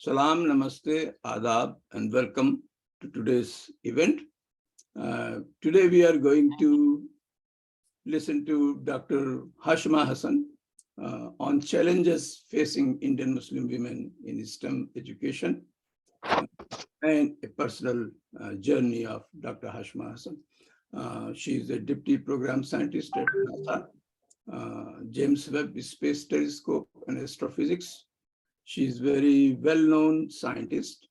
Salam, Namaste, Adab, and welcome to today's event. Today we are going to listen to Dr. Hashima Hasan on challenges facing Indian Muslim women in STEM education and a personal journey of Dr. Hashima Hasan. She is a Deputy Program Scientist at NASA, James Webb Space Telescope and Astrophysics. She is very well-known scientist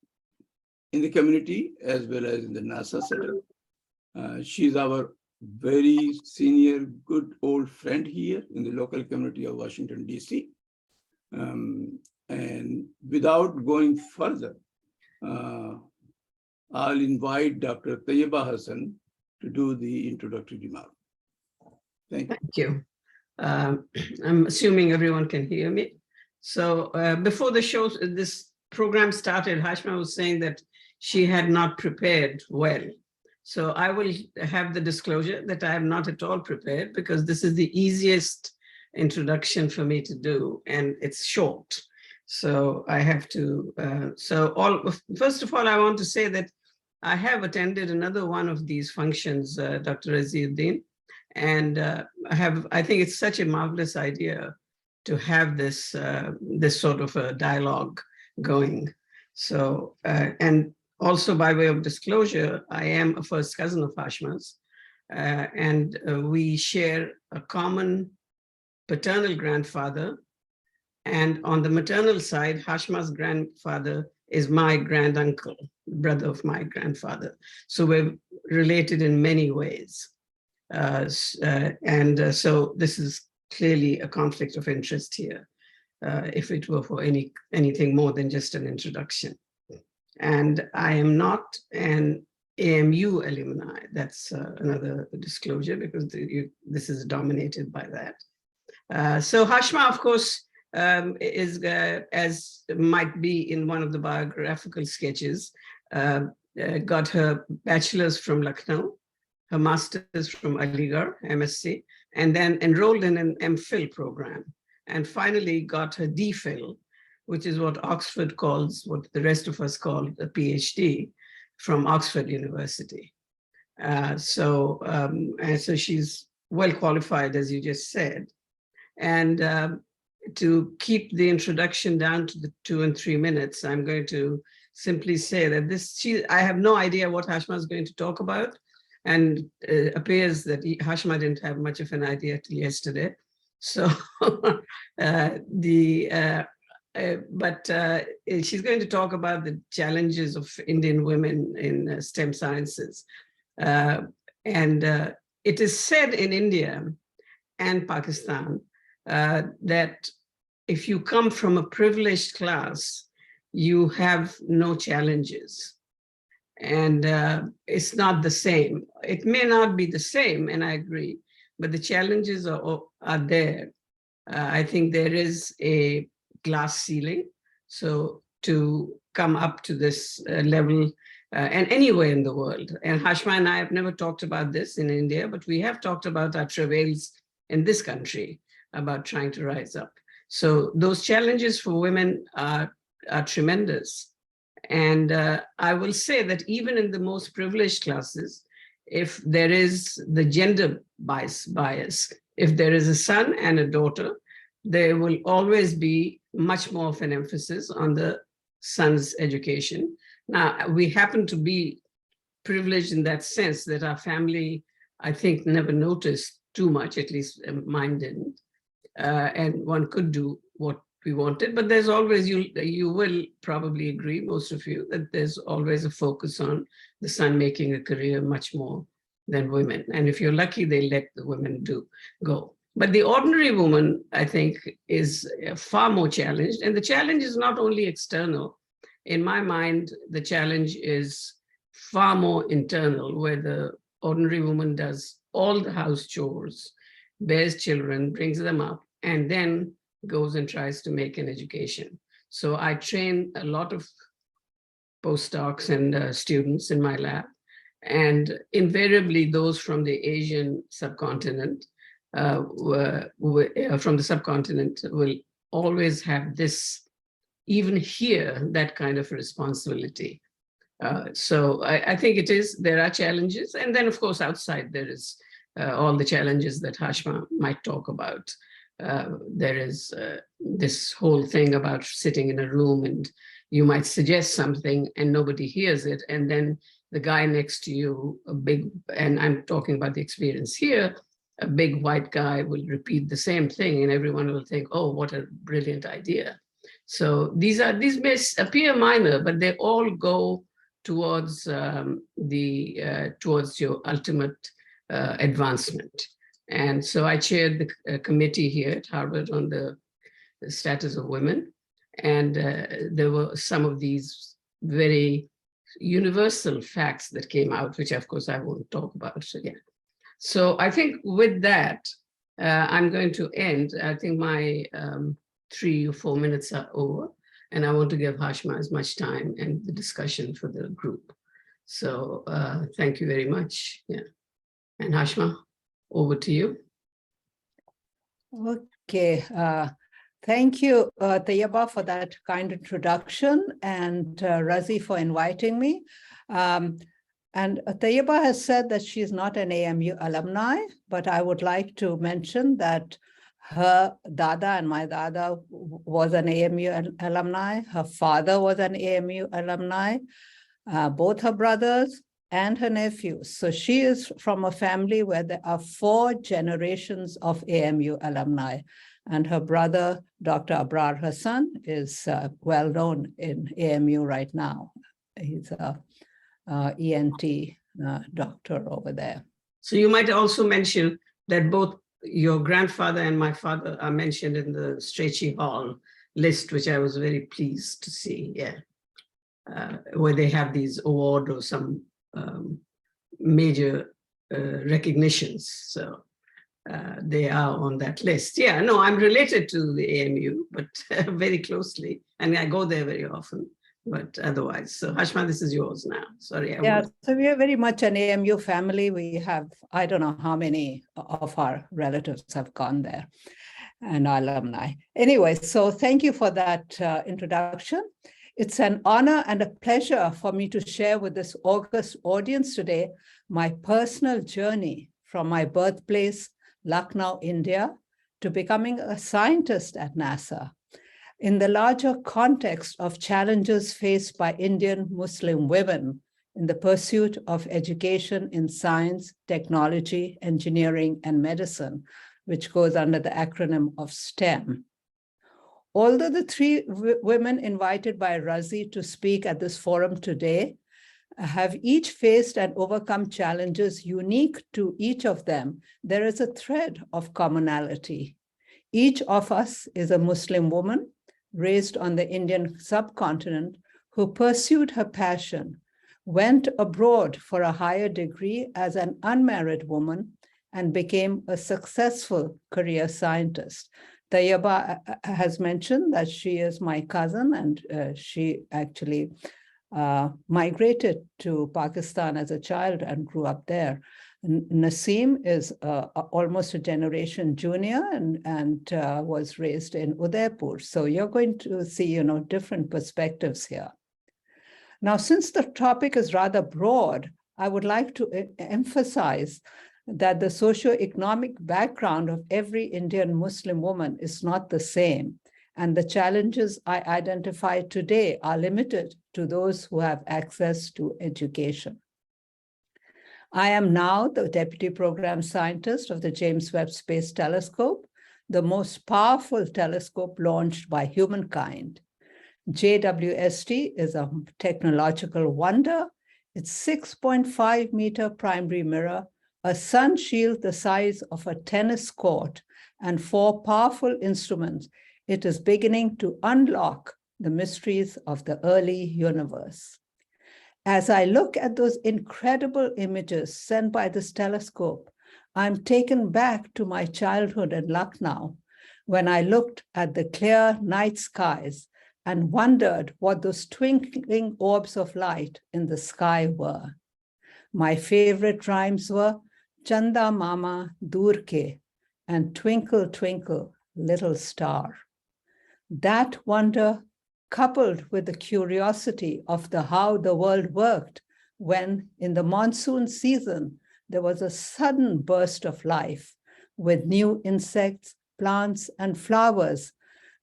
in the community as well as in the NASA setup. She is our very senior, good old friend here in the local community of Washington, D.C. And without going further, I'll invite Dr. Tayyiba Hasan to do the introductory remark. Thank you. Thank you. I'm assuming everyone can hear me. So before the show, this program started, Hashima was saying that she had not prepared well. So I will have the disclosure that I am not at all prepared because this is the easiest introduction for me to do and it's short. So I have to, first of all, I want to say that I have attended another one of these functions, Dr. Aziuddin, and I think it's such a marvelous idea to have this this sort of a dialogue going. So, and also by way of disclosure, I am a first cousin of Hashima's, and we share a common paternal grandfather. And on the maternal side, Hashima's grandfather is my granduncle, brother of my grandfather. So we're related in many ways. So this is clearly a conflict of interest here, if it were for anything more than just an introduction. And I am not an AMU alumni. That's another disclosure because this is dominated by that. So Hashima, of course, is, as might be in one of the biographical sketches, got her bachelor's from Lucknow, her master's from Aligarh, MSc, and then enrolled in an MPhil program, and finally got her DPhil, which is what Oxford calls, what the rest of us call a PhD from Oxford University. So she's well qualified, as you just said. And to keep the introduction down to the 2 and 3 minutes, I'm going to simply say that I have no idea what Hashima is going to talk about. And it appears that Hashima didn't have much of an idea till yesterday. So, she's going to talk about the challenges of Indian women in STEM sciences. It is said in India and Pakistan that if you come from a privileged class, you have no challenges. And it's not the same. It may not be the same, and I agree, but the challenges are there. I think there is a glass ceiling. So to come up to this level, and anywhere in the world, and Hashima and I have never talked about this in India, but we have talked about our travails in this country about trying to rise up. So those challenges for women are tremendous. And I will say that even in the most privileged classes, if there is the gender bias, if there is a son and a daughter, there will always be much more of an emphasis on the son's education. Now, we happen to be privileged in that sense that our family, I think, never noticed too much, at least mine didn't. And one could do what we wanted, but there's always, you will probably agree, most of you, that there's always a focus on the son making a career much more than women. And if you're lucky, they let the women go. But the ordinary woman, I think, is far more challenged. And the challenge is not only external. In my mind, the challenge is far more internal, where the ordinary woman does all the house chores, bears children, brings them up, and then goes and tries to make an education. So I train a lot of postdocs and students in my lab, and invariably those from the Asian subcontinent, will always have this even hear that kind of responsibility. So I think there are challenges. And then, of course, outside there is all the challenges that Hashima might talk about. There is this whole thing about sitting in a room and you might suggest something and nobody hears it. And then the guy next to you, and I'm talking about the experience here, a big white guy will repeat the same thing and everyone will think, oh, what a brilliant idea. So these may appear minor, but they all go towards towards your ultimate advancement. And so I chaired the committee here at Harvard on the status of women. And there were some of these very universal facts that came out, which of course I won't talk about again. So I think with that, I'm going to end. I think my 3 or 4 minutes are over, and I want to give Hashima as much time and the discussion for the group. So thank you very much. Yeah. And Hashima, over to you. Okay. Thank you, Tayyaba, for that kind introduction, and Razi for inviting me. And Tayyaba has said that she's not an AMU alumni, but I would like to mention that her dada and my dada was an AMU alumni. Her father was an AMU alumni, both her brothers and her nephews. So she is from a family where there are 4 generations of AMU alumni. And her brother, Dr. Abrar Hasan, is well known in AMU right now. He's a ENT doctor over there. So you might also mention that both your grandfather and my father are mentioned in the Strachey Hall list, which I was very pleased to see, yeah. Where they have these award or some major recognitions. So they are on that list. Yeah, no, I'm related to the AMU, but very closely. And I go there very often, but otherwise. So Hashima, this is yours now. Sorry. So we are very much an AMU family. We have, I don't know how many of our relatives have gone there and alumni. Anyway, so thank you for that introduction. It's an honor and a pleasure for me to share with this august audience today my personal journey from my birthplace, Lucknow, India, to becoming a scientist at NASA in the larger context of challenges faced by Indian Muslim women in the pursuit of education in science, technology, engineering, and medicine, which goes under the acronym of STEM. Although the 3 women invited by Razi to speak at this forum today have each faced and overcome challenges unique to each of them, there is a thread of commonality. Each of us is a Muslim woman raised on the Indian subcontinent who pursued her passion, went abroad for a higher degree as an unmarried woman, and became a successful career scientist. Tayyaba has mentioned that she is my cousin, and she actually migrated to Pakistan as a child and grew up there. Naseem is almost a generation junior and was raised in Udaipur. So you're going to see, different perspectives here. Now, since the topic is rather broad, I would like to emphasize that the socioeconomic background of every Indian Muslim woman is not the same, and the challenges I identify today are limited to those who have access to education. I am now the Deputy Program Scientist of the James Webb Space Telescope, the most powerful telescope launched by humankind. JWST is a technological wonder. Its 6.5-meter primary mirror, a sun shield the size of a tennis court, and 4 powerful instruments, it is beginning to unlock the mysteries of the early universe. As I look at those incredible images sent by this telescope, I'm taken back to my childhood in Lucknow, when I looked at the clear night skies and wondered what those twinkling orbs of light in the sky were. My favorite rhymes were Chanda Mama Dur Ke and Twinkle, Twinkle, Little Star. That wonder coupled with the curiosity of how the world worked when in the monsoon season, there was a sudden burst of life with new insects, plants, and flowers.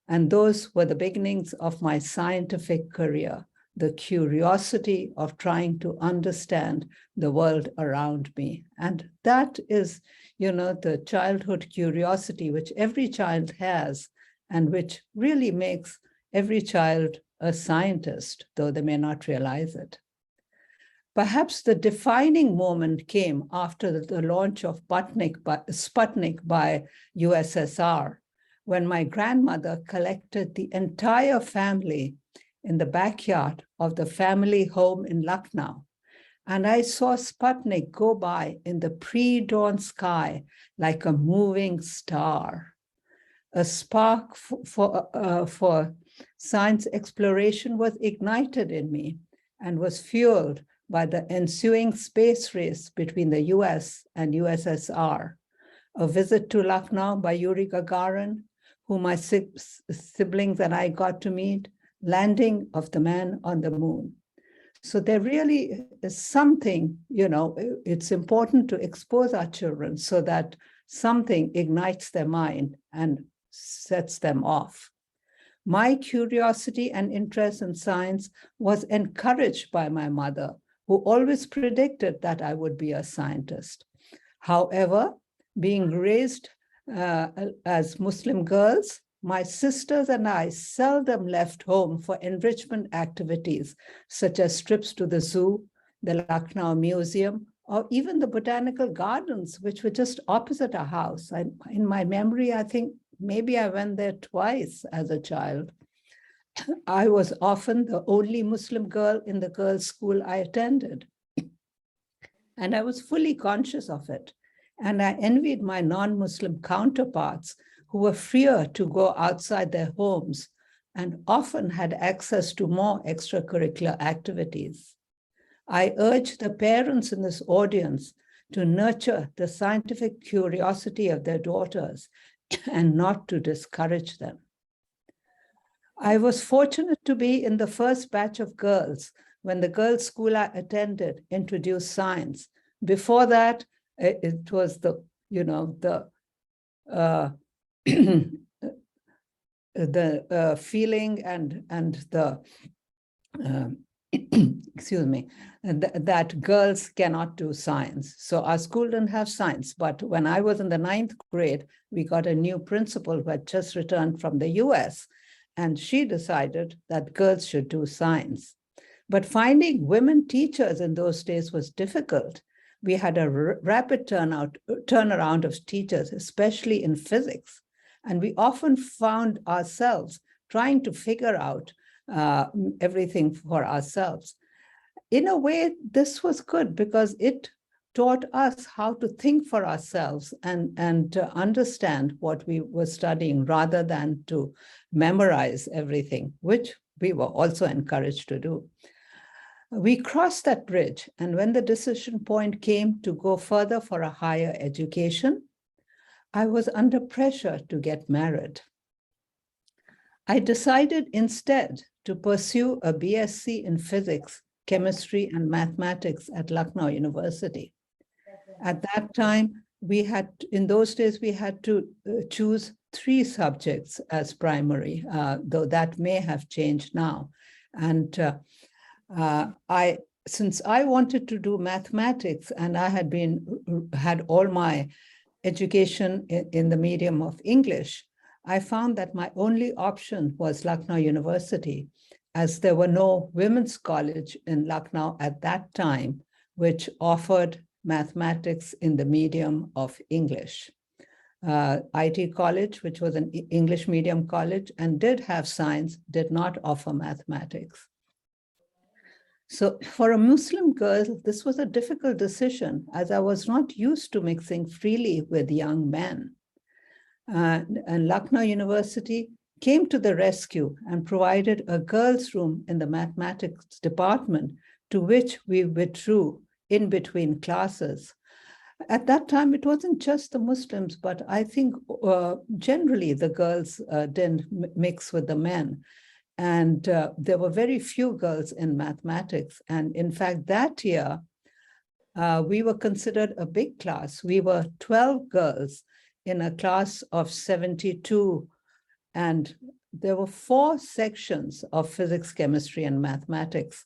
And those were the beginnings of my scientific career, the curiosity of trying to understand the world around me. And that is, the childhood curiosity which every child has and which really makes every child a scientist, though they may not realize it. Perhaps the defining moment came after the launch of Sputnik by USSR, when my grandmother collected the entire family in the backyard of the family home in Lucknow. And I saw Sputnik go by in the pre-dawn sky like a moving star. A spark for science exploration was ignited in me and was fueled by the ensuing space race between the US and USSR. A visit to Lucknow by Yuri Gagarin, who my siblings and I got to meet, landing of the man on the moon. So there really is something, it's important to expose our children so that something ignites their mind and sets them off. My curiosity and interest in science was encouraged by my mother, who always predicted that I would be a scientist. However, being raised as Muslim girls, my sisters and I seldom left home for enrichment activities, such as trips to the zoo, the Lucknow Museum, or even the botanical gardens, which were just opposite our house. In my memory, I think maybe I went there twice as a child. I was often the only Muslim girl in the girls' school I attended. And I was fully conscious of it. And I envied my non-Muslim counterparts who were freer to go outside their homes and often had access to more extracurricular activities. I urge the parents in this audience to nurture the scientific curiosity of their daughters and not to discourage them. I was fortunate to be in the first batch of girls when the girls' school I attended introduced science. Before that, it was the feeling and the excuse me, that girls cannot do science. So our school didn't have science. But when I was in the 9th grade, we got a new principal who had just returned from the US, and she decided that girls should do science. But finding women teachers in those days was difficult. We had a rapid turnaround of teachers, especially in physics. And we often found ourselves trying to figure out everything for ourselves. In a way, this was good because it taught us how to think for ourselves and to understand what we were studying rather than to memorize everything, which we were also encouraged to do. We crossed that bridge, and when the decision point came to go further for a higher education, I was under pressure to get married. I decided instead to pursue a BSc in physics, chemistry, and mathematics at Lucknow University. At that time, in those days, we had to choose 3 subjects as primary, though that may have changed now. And since I wanted to do mathematics and I had all my education in the medium of English, I found that my only option was Lucknow University, as there were no women's college in Lucknow at that time, which offered mathematics in the medium of English. IT College, which was an English medium college and did have science, did not offer mathematics. So for a Muslim girl, this was a difficult decision, as I was not used to mixing freely with young men. And Lucknow University came to the rescue and provided a girls' room in the mathematics department, to which we withdrew in between classes. At that time, it wasn't just the Muslims, but I think generally the girls didn't mix with the men. And there were very few girls in mathematics. And in fact, that year, we were considered a big class. We were 12 girls in a class of 72. And there were 4 sections of physics, chemistry, and mathematics.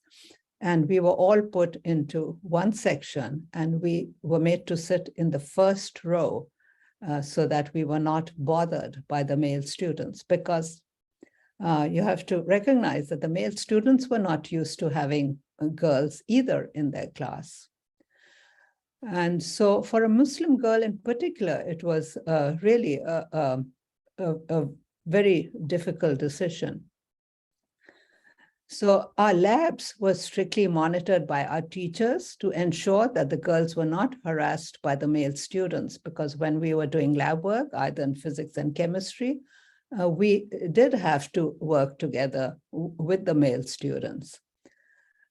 And we were all put into one section, and we were made to sit in the first row so that we were not bothered by the male students, because you have to recognize that the male students were not used to having girls either in their class. And so for a Muslim girl in particular, it was really a very difficult decision. So our labs were strictly monitored by our teachers to ensure that the girls were not harassed by the male students, because when we were doing lab work, either in physics and chemistry, we did have to work together with the male students.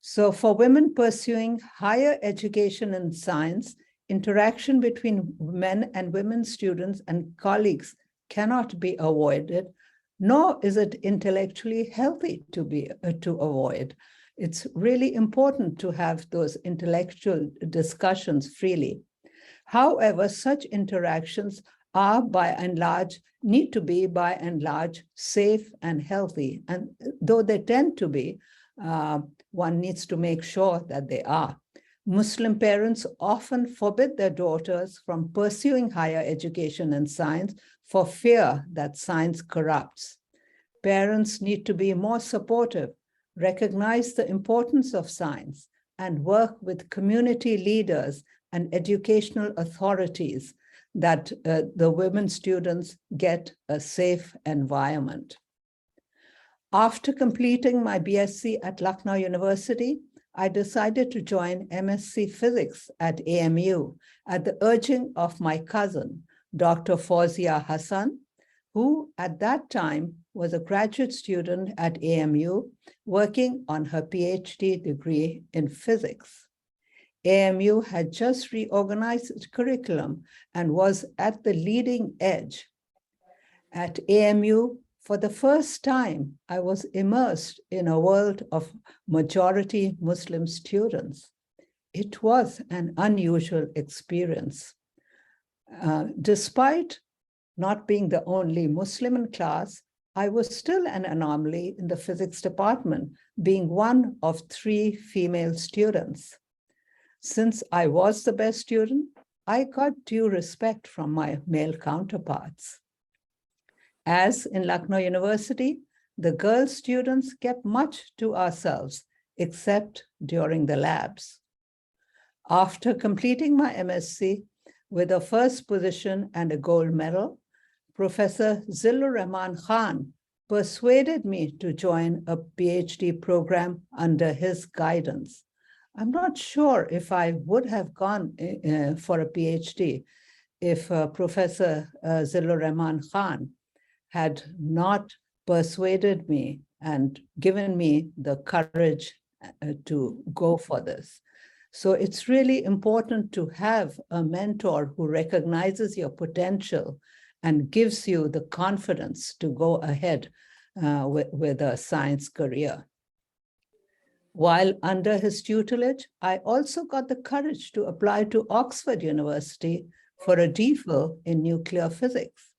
So for women pursuing higher education in science, interaction between men and women students and colleagues cannot be avoided, nor is it intellectually healthy to avoid. It's really important to have those intellectual discussions freely. However, such interactions are need to be by and large safe and healthy. And though they tend to be, one needs to make sure that they are. Muslim parents often forbid their daughters from pursuing higher education in science for fear that science corrupts. Parents need to be more supportive, recognize the importance of science, and work with community leaders and educational authorities that the women students get a safe environment. After completing my BSc at Lucknow University, I decided to join MSc Physics at AMU at the urging of my cousin, Dr. Hashima Hasan, who at that time was a graduate student at AMU working on her PhD degree in physics. AMU had just reorganized its curriculum and was at the leading edge. At AMU, for the first time, I was immersed in a world of majority Muslim students. It was an unusual experience. Despite not being the only Muslim in class, I was still an anomaly in the physics department, being one of 3 female students. Since I was the best student, I got due respect from my male counterparts. As in Lucknow University, the girl students kept much to ourselves, except during the labs. After completing my MSc with a first position and a gold medal, Professor Zillur Rahman Khan persuaded me to join a PhD program under his guidance. I'm not sure if I would have gone for a PhD if Professor Zillur Rahman Khan had not persuaded me and given me the courage to go for this. So it's really important to have a mentor who recognizes your potential and gives you the confidence to go ahead with a science career. While under his tutelage, I also got the courage to apply to Oxford University for a DPhil in nuclear physics.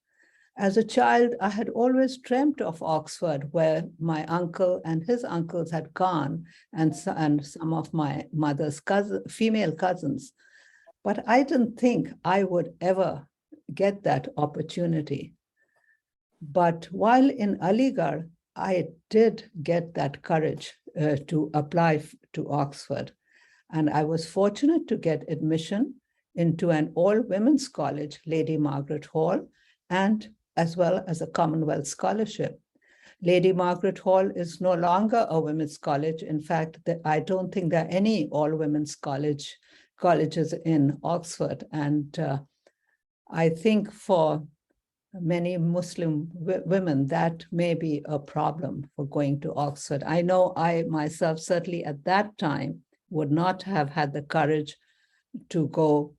As a child, I had always dreamt of Oxford, where my uncle and his uncles had gone, and some of my mother's female cousins. But I didn't think I would ever get that opportunity. But while in Aligarh, I did get that courage to apply to Oxford. And I was fortunate to get admission into an all-women's college, Lady Margaret Hall, and as well as a Commonwealth scholarship. Lady Margaret Hall is no longer a women's college. In fact, I don't think there are any all-women's colleges in Oxford. And I think for many Muslim women, that may be a problem for going to Oxford. I know I myself, certainly at that time, would not have had the courage to go,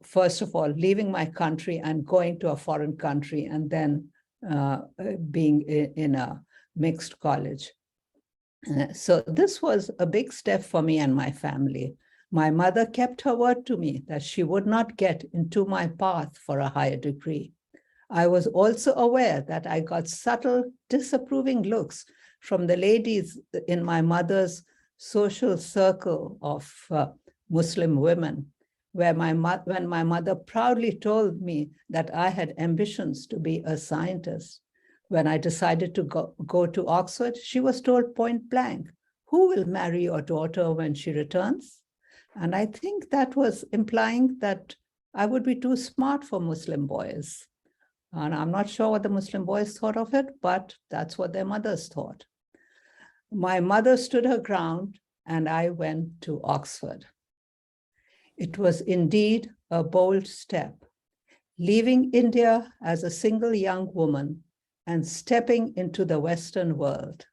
first of all, leaving my country and going to a foreign country, and then being in a mixed college. So this was a big step for me and my family. My mother kept her word to me that she would not get into my path for a higher degree. I was also aware that I got subtle, disapproving looks from the ladies in my mother's social circle of Muslim women, when my mother proudly told me that I had ambitions to be a scientist. When I decided to go to Oxford, she was told point blank, "Who will marry your daughter when she returns?" And I think that was implying that I would be too smart for Muslim boys. And I'm not sure what the Muslim boys thought of it, but that's what their mothers thought. My mother stood her ground, and I went to Oxford. It was indeed a bold step, leaving India as a single young woman and stepping into the Western world.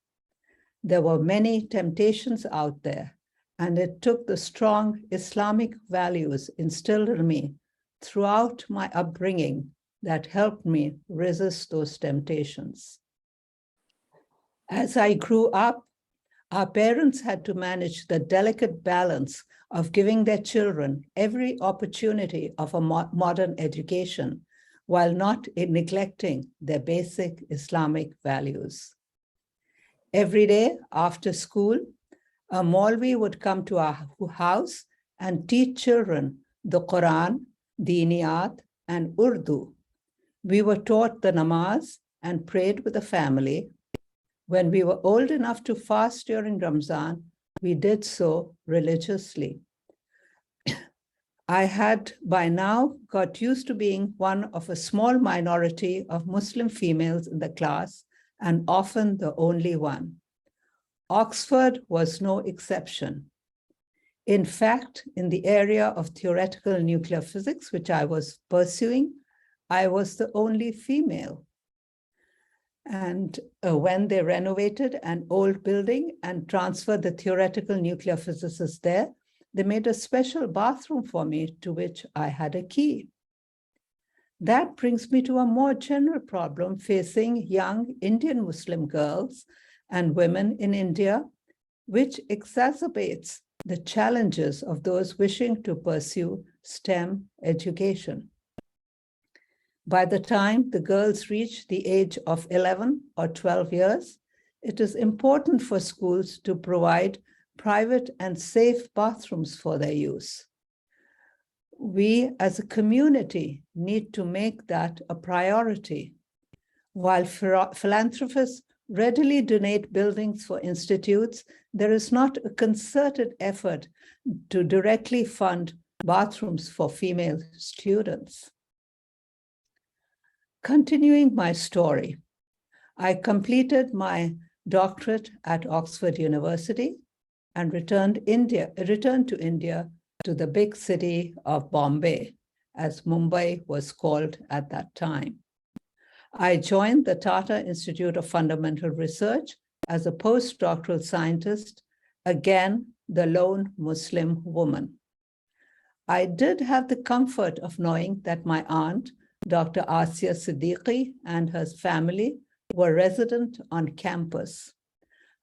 There were many temptations out there, and it took the strong Islamic values instilled in me throughout my upbringing that helped me resist those temptations. As I grew up, our parents had to manage the delicate balance of giving their children every opportunity of a modern education while not neglecting their basic Islamic values. Every day after school, a Maulvi would come to our house and teach children the Quran, Diniyat, and Urdu. We were taught the namaz and prayed with the family. When we were old enough to fast during Ramzan, we did so religiously. I had by now got used to being one of a small minority of Muslim females in the class, and often the only one. Oxford was no exception. In fact, in the area of theoretical nuclear physics, which I was pursuing, I was the only female. And when they renovated an old building and transferred the theoretical nuclear physicists there, they made a special bathroom for me to which I had a key. That brings me to a more general problem facing young Indian Muslim girls and women in India, which exacerbates the challenges of those wishing to pursue STEM education. By the time the girls reach the age of 11 or 12 years, it is important for schools to provide private and safe bathrooms for their use. We as a community need to make that a priority. While philanthropists readily donate buildings for institutes, there is not a concerted effort to directly fund bathrooms for female students. Continuing my story, I completed my doctorate at Oxford University and returned to India to the big city of Bombay, as Mumbai was called at that time. I joined the Tata Institute of Fundamental Research as a postdoctoral scientist, again, the lone Muslim woman. I did have the comfort of knowing that my aunt, Dr. Asya Siddiqui, and her family were resident on campus.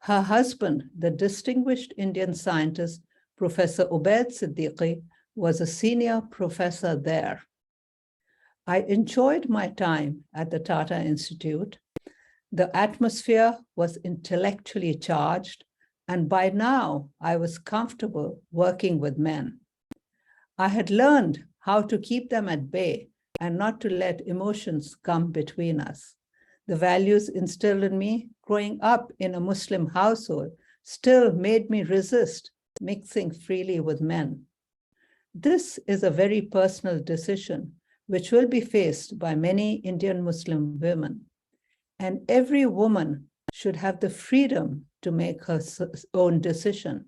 Her husband, the distinguished Indian scientist, Professor Ubaid Siddiqui, was a senior professor there. I enjoyed my time at the Tata Institute. The atmosphere was intellectually charged, and by now I was comfortable working with men. I had learned how to keep them at bay and not to let emotions come between us. The values instilled in me growing up in a Muslim household still made me resist mixing freely with men. This is a very personal decision which will be faced by many Indian Muslim women. And every woman should have the freedom to make her own decision.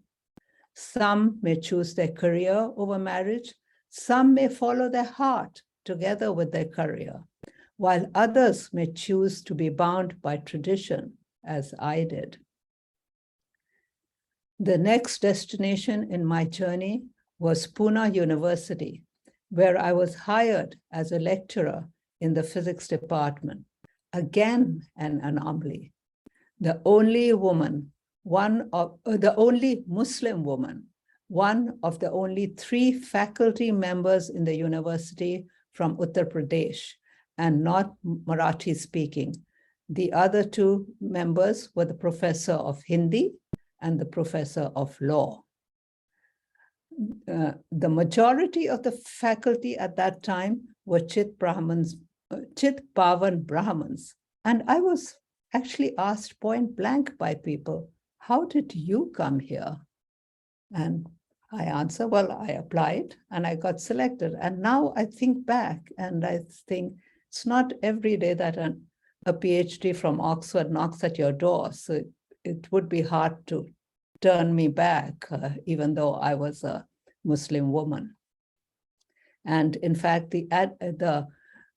Some may choose their career over marriage. Some may follow their heart together with their career, while others may choose to be bound by tradition, as I did. The next destination in my journey was Pune University, where I was hired as a lecturer in the physics department. Again, an anomaly. the only woman, the only Muslim woman, one of the only 3 faculty members in the university from Uttar Pradesh, and not Marathi speaking. The other 2 members were the professor of Hindi and the professor of law. The majority of the faculty at that time were Chit Pavan Brahmins. And I was actually asked point blank by people, how did you come here? And I answer, well, I applied and I got selected. And now I think back and I think it's not every day that a PhD from Oxford knocks at your door. So it would be hard to turn me back, even though I was a Muslim woman. And in fact, the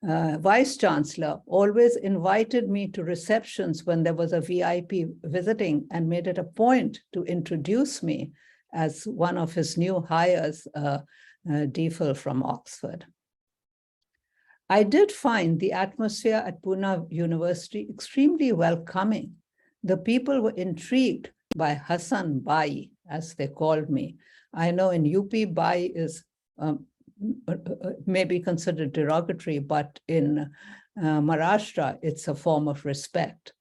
Vice Chancellor always invited me to receptions when there was a VIP visiting and made it a point to introduce me as one of his new hires, DPhil from Oxford. I did find the atmosphere at Pune University extremely welcoming. The people were intrigued by Hasan Bai, as they called me. I know in UP, Bai is maybe considered derogatory, but in Maharashtra, it's a form of respect.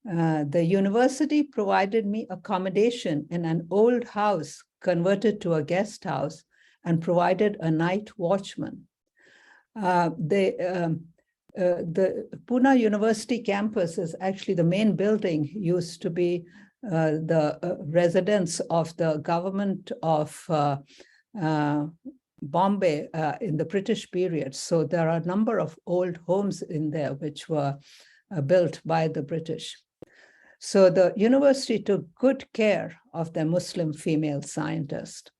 The university provided me accommodation in an old house converted to a guest house and provided a night watchman. The Pune University campus is actually the main building, used to be the residence of the government of Bombay in the British period. So there are a number of old homes in there which were built by the British. So the university took good care of their Muslim female scientist.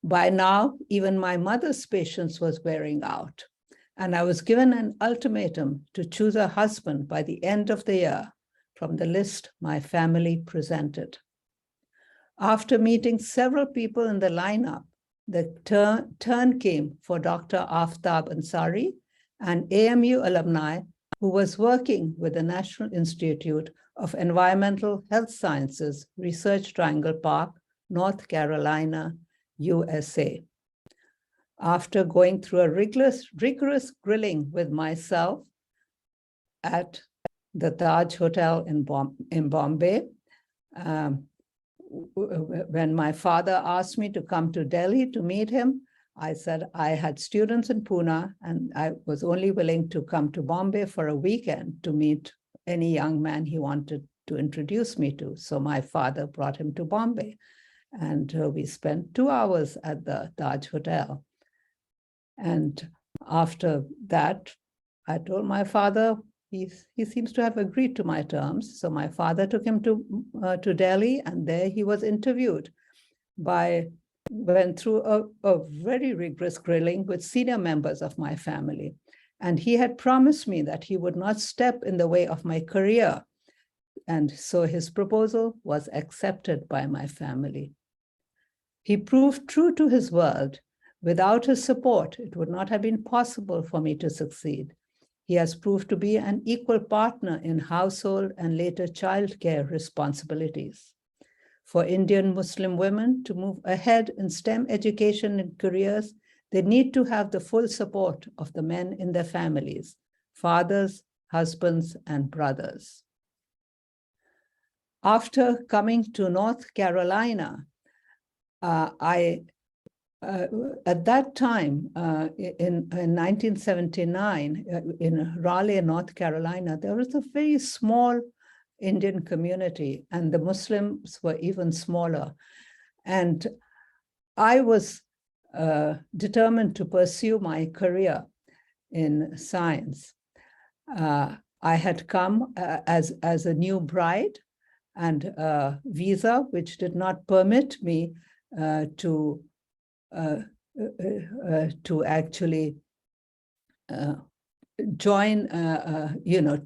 By now, even my mother's patience was wearing out, and I was given an ultimatum to choose a husband by the end of the year from the list my family presented. After meeting several people in the lineup, the turn came for Dr. Aftab Ansari, an AMU alumni who was working with the National Institute of Environmental Health Sciences, Research Triangle Park, North Carolina, USA. After going through a rigorous grilling with myself at the Taj Hotel in Bombay, when my father asked me to come to Delhi to meet him, I said I had students in Pune and I was only willing to come to Bombay for a weekend to meet any young man he wanted to introduce me to. So my father brought him to Bombay, and we spent 2 hours at the Taj Hotel. And after that, I told my father, he seems to have agreed to my terms. So my father took him to Delhi, and there he was interviewed went through a very rigorous grilling with senior members of my family. And he had promised me that he would not step in the way of my career. And so his proposal was accepted by my family. He proved true to his word. Without his support, it would not have been possible for me to succeed. He has proved to be an equal partner in household and later childcare responsibilities. For Indian Muslim women to move ahead in STEM education and careers, they need to have the full support of the men in their families, fathers, husbands, and brothers. After coming to North Carolina, at that time, in 1979, in Raleigh, North Carolina, there was a very small Indian community, and the Muslims were even smaller. And I was determined to pursue my career in science. I had come as a new bride and a visa which did not permit me to actually join,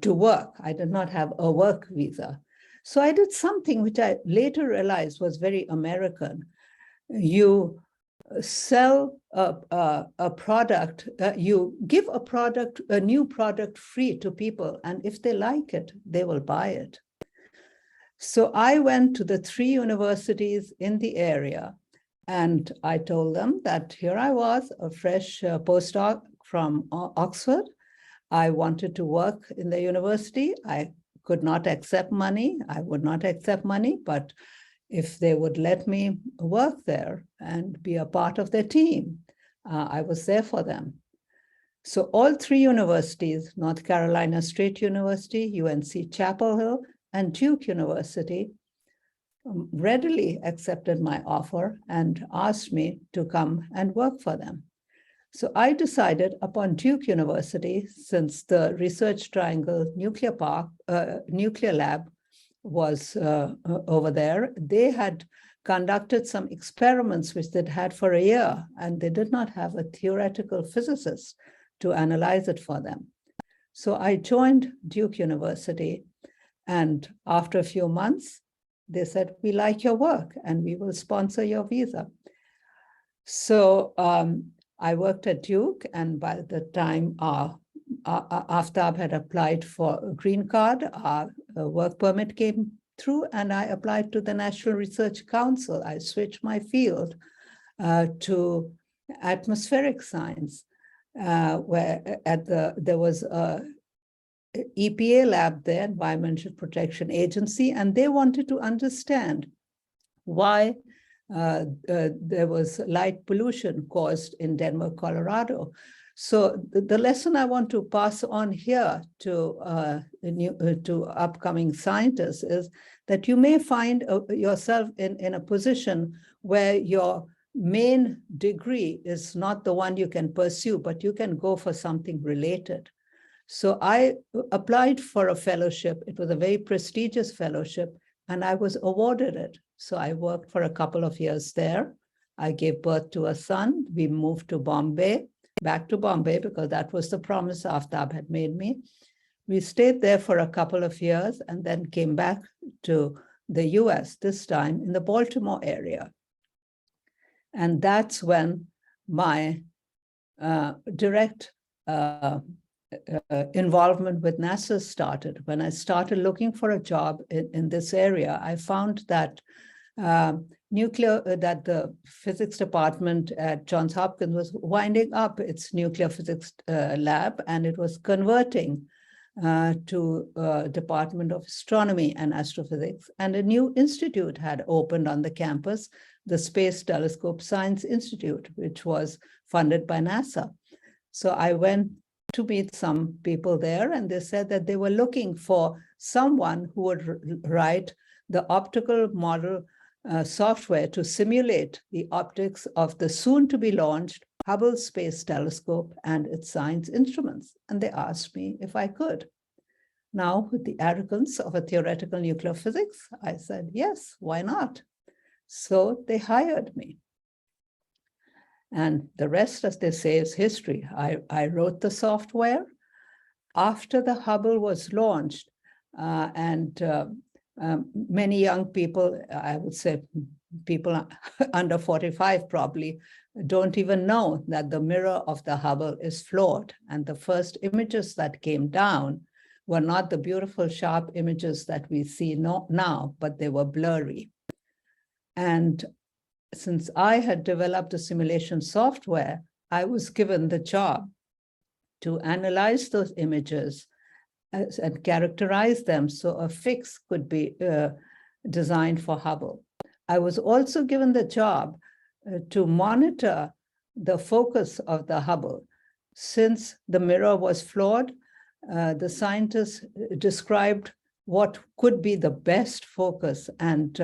to work. I did not have a work visa. So I did something which I later realized was very American. You sell a product, you give a new product free to people, and if they like it, they will buy it. So I went to the 3 universities in the area, and I told them that here I was, a fresh postdoc from Oxford. I wanted to work in the university. I could not accept money. I would not accept money, but if they would let me work there and be a part of their team, I was there for them. So all 3 universities, North Carolina State University, UNC Chapel Hill, and Duke University, readily accepted my offer and asked me to come and work for them. So I decided upon Duke University, since the Research Triangle Nuclear Lab was over there, they had conducted some experiments which they'd had for a year, and they did not have a theoretical physicist to analyze it for them. So I joined Duke University, and after a few months, they said, we like your work and we will sponsor your visa. So I worked at Duke, and by the time Aftab had applied for a green card, our work permit came through, and I applied to the National Research Council. I switched my field to atmospheric science, where there was a EPA lab there, Environmental Protection Agency, and they wanted to understand why there was light pollution caused in Denver, Colorado. So the lesson I want to pass on here to upcoming scientists is that you may find yourself in a position where your main degree is not the one you can pursue, but you can go for something related. So I applied for a fellowship. It was a very prestigious fellowship, and I was awarded it. So I worked for a couple of years there. I gave birth to a son. We moved to Bombay, back to Bombay, because that was the promise Aftab had made me. We stayed there for a couple of years and then came back to the US, this time in the Baltimore area. And that's when my direct involvement with NASA started. When I started looking for a job in this area, I found that the physics department at Johns Hopkins was winding up its nuclear physics lab, and it was converting to Department of Astronomy and Astrophysics. And a new institute had opened on the campus, the Space Telescope Science Institute, which was funded by NASA. So I went to meet some people there, and they said that they were looking for someone who would write the optical model software to simulate the optics of the soon-to-be-launched Hubble Space Telescope and its science instruments. And they asked me if I could. Now, with the arrogance of a theoretical nuclear physics, I said, yes, why not? So they hired me. And the rest, as they say, is history. I wrote the software. After the Hubble was launched, many young people, I would say people under 45 probably, don't even know that the mirror of the Hubble is flawed. And the first images that came down were not the beautiful, sharp images that we see now, but they were blurry. And since I had developed a simulation software, I was given the job to analyze those images and characterize them so a fix could be designed for Hubble. I was also given the job to monitor the focus of the Hubble. Since the mirror was flawed, the scientists described what could be the best focus, and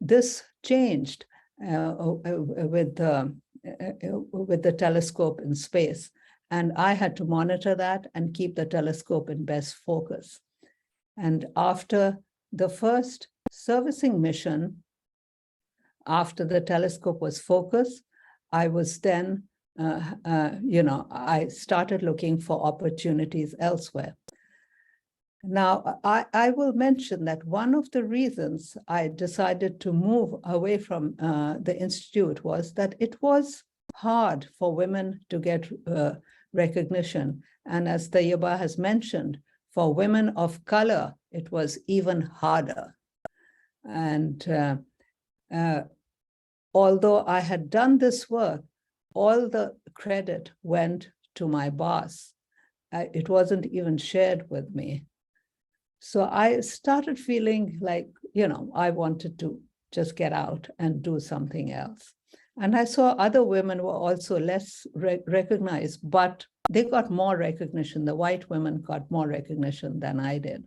this changed with the telescope in space. And I had to monitor that and keep the telescope in best focus. And after the first servicing mission, after the telescope was focused, I was then, I started looking for opportunities elsewhere. Now, I will mention that one of the reasons I decided to move away from the institute was that it was hard for women to get recognition. And as Tayyiba has mentioned, for women of color, it was even harder. And although I had done this work, all the credit went to my boss. It wasn't even shared with me. So I started feeling like, I wanted to just get out and do something else. And I saw other women were also less recognized, but they got more recognition. The white women got more recognition than I did.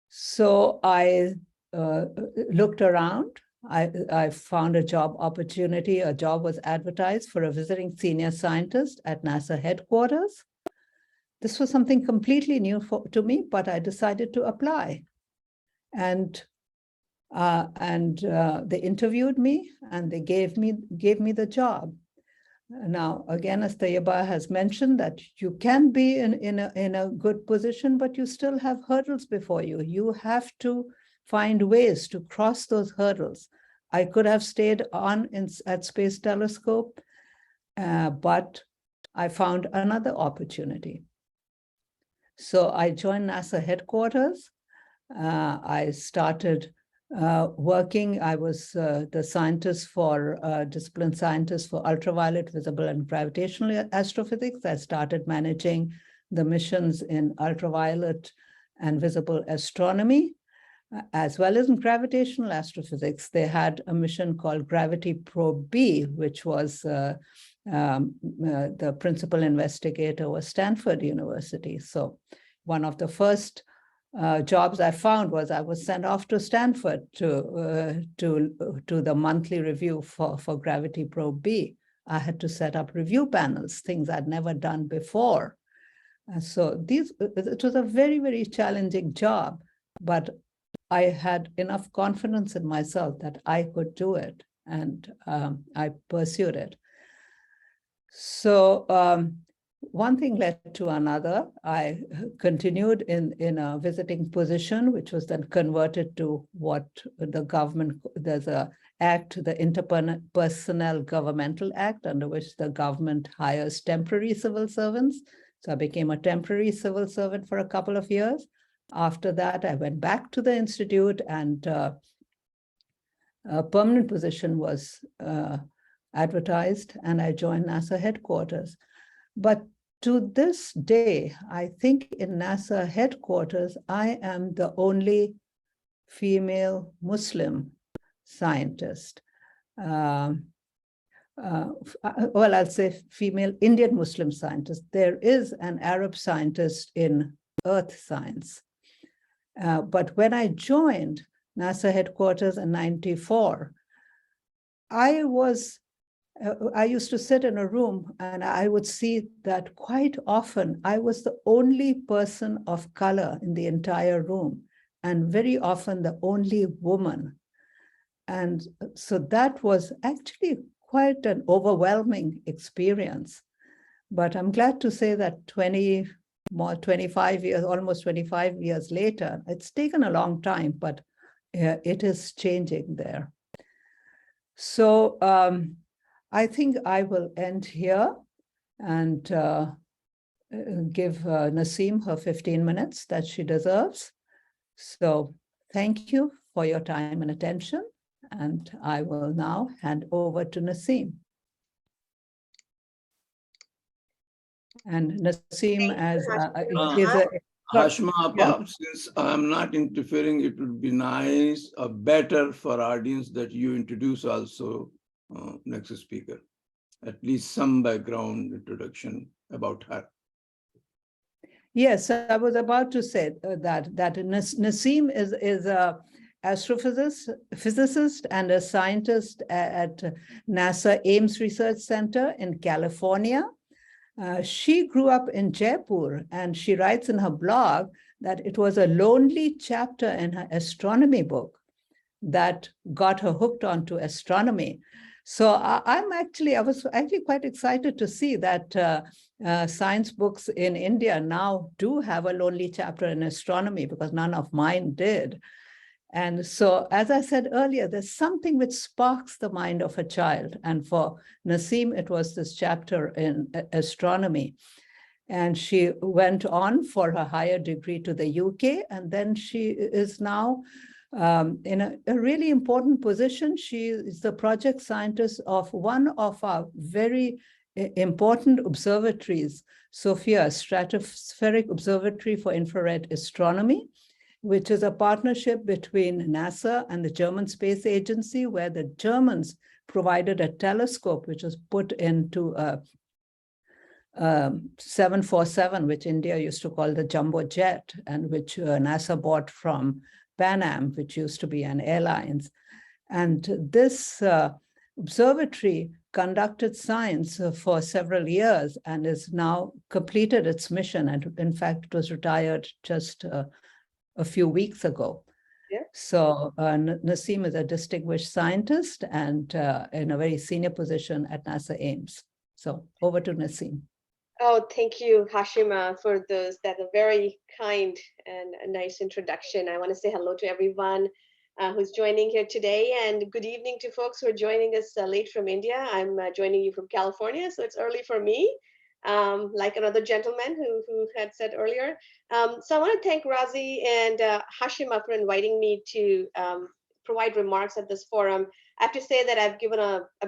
So I looked around. I found a job opportunity. A job was advertised for a visiting senior scientist at NASA headquarters. This was something completely new to me, but I decided to apply. And they interviewed me and they gave me the job. Now, again, as Tayyiba has mentioned, that you can be in a good position, but you still have hurdles before you. You have to find ways to cross those hurdles. I could have stayed on at Space Telescope, but I found another opportunity. So I joined NASA headquarters. I started working. I was the scientist discipline scientist for ultraviolet, visible, and gravitational astrophysics. I started managing the missions in ultraviolet and visible astronomy, as well as in gravitational astrophysics. They had a mission called Gravity Probe B, which was the principal investigator was Stanford University. So one of the first jobs I found was I was sent off to Stanford to the monthly review for Gravity Probe B. I had to set up review panels, things I'd never done before. So it was a very, very challenging job, but I had enough confidence in myself that I could do it, and I pursued it. So one thing led to another. I continued in a visiting position, which was then converted to what the government, there's a act, the Interpersonal Governmental Act, under which the government hires temporary civil servants. So I became a temporary civil servant for a couple of years. After that, I went back to the institute, and a permanent position was advertised, and I joined NASA headquarters. But to this day, I think in NASA headquarters, I am the only female Muslim scientist. Well, I'll say female Indian Muslim scientist. There is an Arab scientist in earth science. But when I joined NASA headquarters in '94, I used to sit in a room and I would see that quite often I was the only person of color in the entire room, and very often the only woman. And so that was actually quite an overwhelming experience. But I'm glad to say that almost 25 years later, it's taken a long time, but it is changing there. So I think I will end here and give Naseem her 15 minutes that she deserves. So thank you for your time and attention. And I will now hand over to Naseem. And Naseem Hashima, since I'm not interfering, it would be nice or better for audience that you introduce also next speaker, at least some background introduction about her. Yes, I was about to say that Naseem is a astrophysicist and a scientist at NASA Ames Research Center in California. She grew up in Jaipur, and she writes in her blog that it was a lonely chapter in her astronomy book that got her hooked onto astronomy. So I was actually quite excited to see that science books in India now do have a lonely chapter in astronomy, because none of mine did. And so, as I said earlier, there's something which sparks the mind of a child. And for Naseem, it was this chapter in astronomy. And she went on for her higher degree to the UK, and then she is now in a really important position. She is the project scientist of one of our very important observatories, SOFIA, Stratospheric Observatory for Infrared Astronomy, which is a partnership between NASA and the German Space Agency, where the Germans provided a telescope which was put into a 747, which India used to call the jumbo jet, and which NASA bought from Pan Am, which used to be an airlines. And this observatory conducted science for several years and is now completed its mission. And in fact, it was retired just a few weeks ago. Yeah. So Naseem is a distinguished scientist and in a very senior position at NASA Ames. So over to Naseem. Oh, thank you, Hashima, for those. That's a very kind and a nice introduction. I want to say hello to everyone who's joining here today, and good evening to folks who are joining us late from India. I'm joining you from California, so it's early for me, like another gentleman who had said earlier. So I want to thank Razi and Hashima for inviting me to provide remarks at this forum. I have to say that I've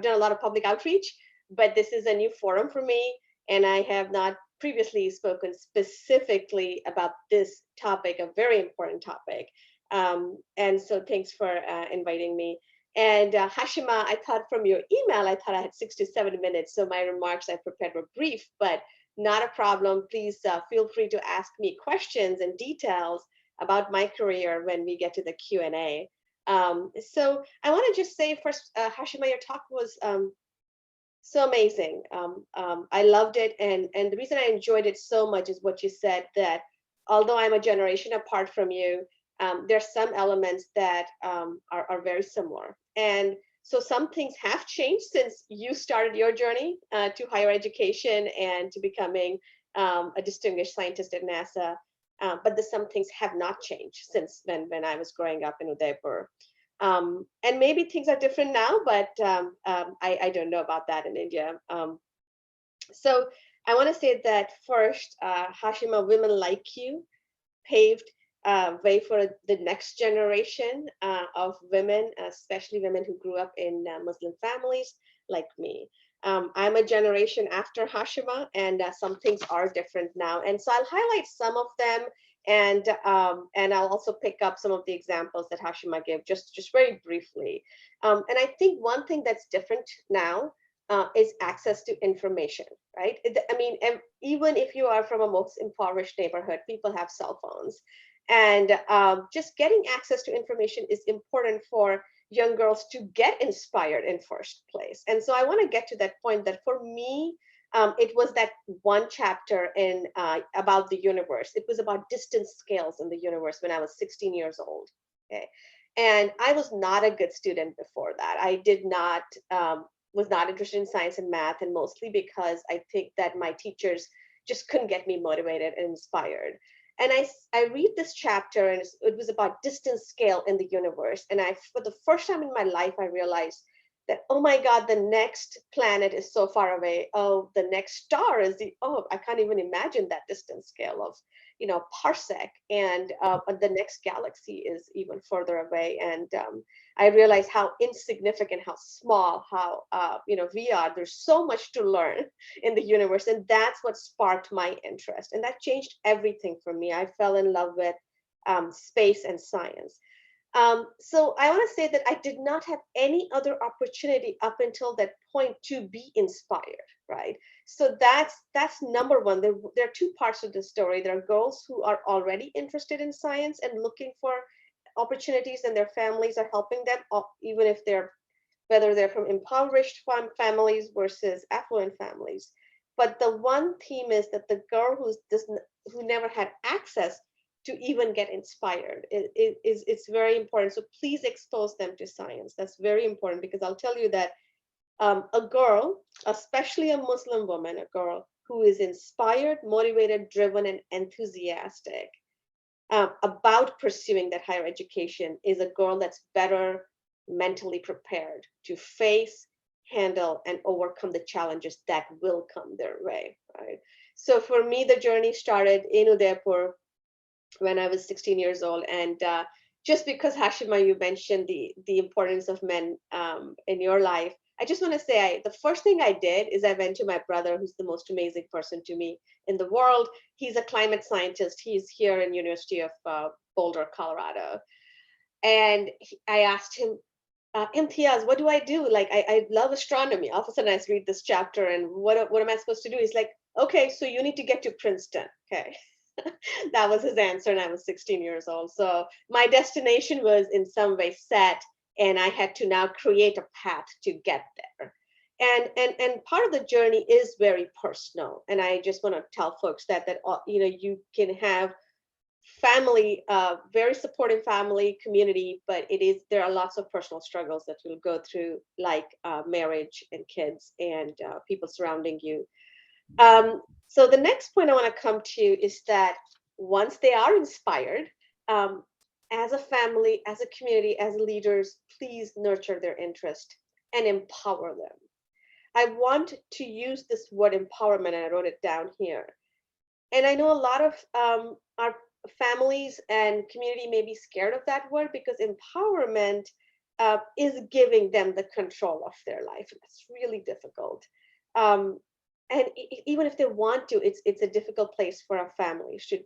done a lot of public outreach, but this is a new forum for me. And I have not previously spoken specifically about this topic, a very important topic. And so thanks for inviting me. And Hashima, I thought from your email, I thought I had 6 to 7 minutes. So my remarks I prepared were brief, but not a problem. Please feel free to ask me questions and details about my career when we get to the Q&A. So I want to just say first, Hashima, your talk was so amazing. I loved it. And the reason I enjoyed it so much is what you said, that although I'm a generation apart from you, there's some elements that are very similar. And so some things have changed since you started your journey to higher education and to becoming a distinguished scientist at NASA. But some things have not changed since when I was growing up in Udaipur. And maybe things are different now, but I don't know about that in India. So I want to say that first, Hashima, women like you paved way for the next generation of women, especially women who grew up in Muslim families like me. I'm a generation after Hashima, and some things are different now. And so I'll highlight some of them. And I'll also pick up some of the examples that Hashima gave just very briefly. And I think one thing that's different now is access to information, right? I mean, even if you are from a most impoverished neighborhood, people have cell phones. And just getting access to information is important for young girls to get inspired in first place. And so I want to get to that point that for me, it was that one chapter in about the universe. It was about distance scales in the universe when I was 16 years old. Okay, and I was not a good student before that. I was not interested in science and math, and mostly because I think that my teachers just couldn't get me motivated and inspired. And I read this chapter, and it was about distance scale in the universe. And for the first time in my life, I realized that, oh my God, the next planet is so far away. Oh, the next star is I can't even imagine that distance scale of, parsec. And the next galaxy is even further away. And I realized how insignificant, how small, how, we are. There's so much to learn in the universe. And that's what sparked my interest. And that changed everything for me. I fell in love with space and science. So I want to say that I did not have any other opportunity up until that point to be inspired, right? So that's number one. There are two parts of the story. There are girls who are already interested in science and looking for opportunities, and their families are helping them, even if whether they're from impoverished families versus affluent families. But the one theme is that the girl who never had access to even get inspired. It's very important. So please expose them to science. That's very important, because I'll tell you that a girl, especially a Muslim woman, a girl who is inspired, motivated, driven, and enthusiastic about pursuing that higher education is a girl that's better mentally prepared to face, handle, and overcome the challenges that will come their way, right? So for me, the journey started in Udaipur when I was 16 years old. And just because, Hashima, you mentioned the importance of men in your life, I just want to say the first thing I did is I went to my brother, who's the most amazing person to me in the world. He's a climate scientist. He's here in University of Boulder, Colorado. And I asked him, Imtiaz, what do I do? Like, I love astronomy. All of a sudden I read this chapter and what am I supposed to do? He's like, okay, so you need to get to Princeton. Okay. That was his answer, and I was 16 years old. So my destination was in some way set, and I had to now create a path to get there. And part of the journey is very personal. And I just want to tell folks that you can have family, very supportive family community, but there are lots of personal struggles that you'll go through, like marriage and kids and people surrounding you. So the next point I want to come to is that once they are inspired, as a family, as a community, as leaders, please nurture their interest and empower them. I want to use this word empowerment, and I wrote it down here. And I know a lot of our families and community may be scared of that word, because empowerment is giving them the control of their life. That's really difficult. And even if they want to, it's a difficult place for our families to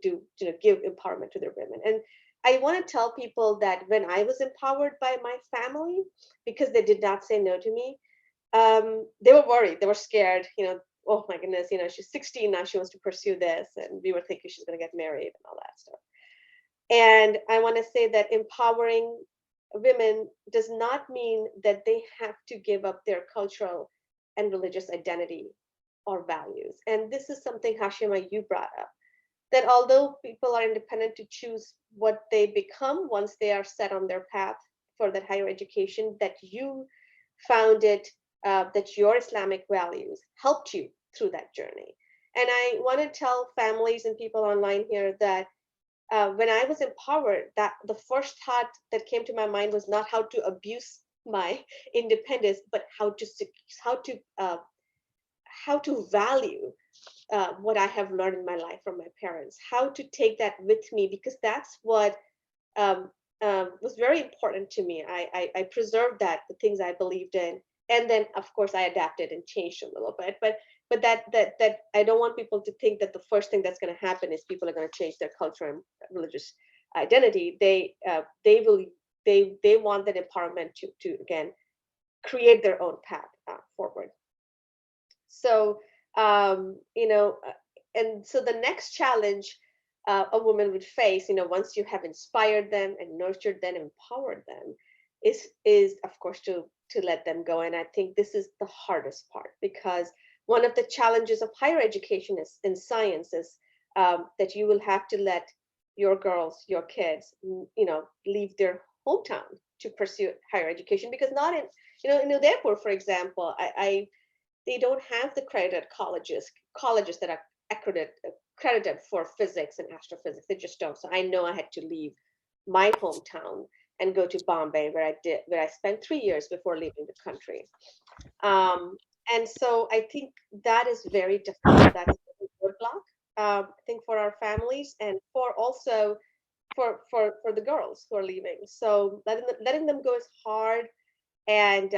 give empowerment to their women. And I want to tell people that when I was empowered by my family, because they did not say no to me, they were worried, they were scared, oh my goodness, she's 16 now, she wants to pursue this, and we were thinking she's going to get married and all that stuff. And I want to say that empowering women does not mean that they have to give up their cultural and religious identity or values. And this is something, Hashima, you brought up, that although people are independent to choose what they become once they are set on their path for that higher education, that you found it, that your Islamic values helped you through that journey. And I want to tell families and people online here that when I was empowered, that the first thought that came to my mind was not how to abuse my independence, but how to value what I have learned in my life from my parents, how to take that with me, because that's what was very important to me. I preserved that, the things I believed in, and then of course I adapted and changed a little bit. But that I don't want people to think that the first thing that's going to happen is people are going to change their culture and religious identity. They want that empowerment to again create their own path forward. So, and so the next challenge a woman would face, once you have inspired them and nurtured them, empowered them, is of course to let them go. And I think this is the hardest part, because one of the challenges of higher education is in science is that you will have to let your girls, your kids, leave their hometown to pursue higher education, because not in Udaipur, for example, they don't have the accredited colleges that are accredited for physics and astrophysics. They just don't. So I know I had to leave my hometown and go to Bombay, where I spent 3 years before leaving the country. And so I think that is very difficult. That's a roadblock, I think, for our families, and for also for the girls who are leaving. So letting them go is hard, and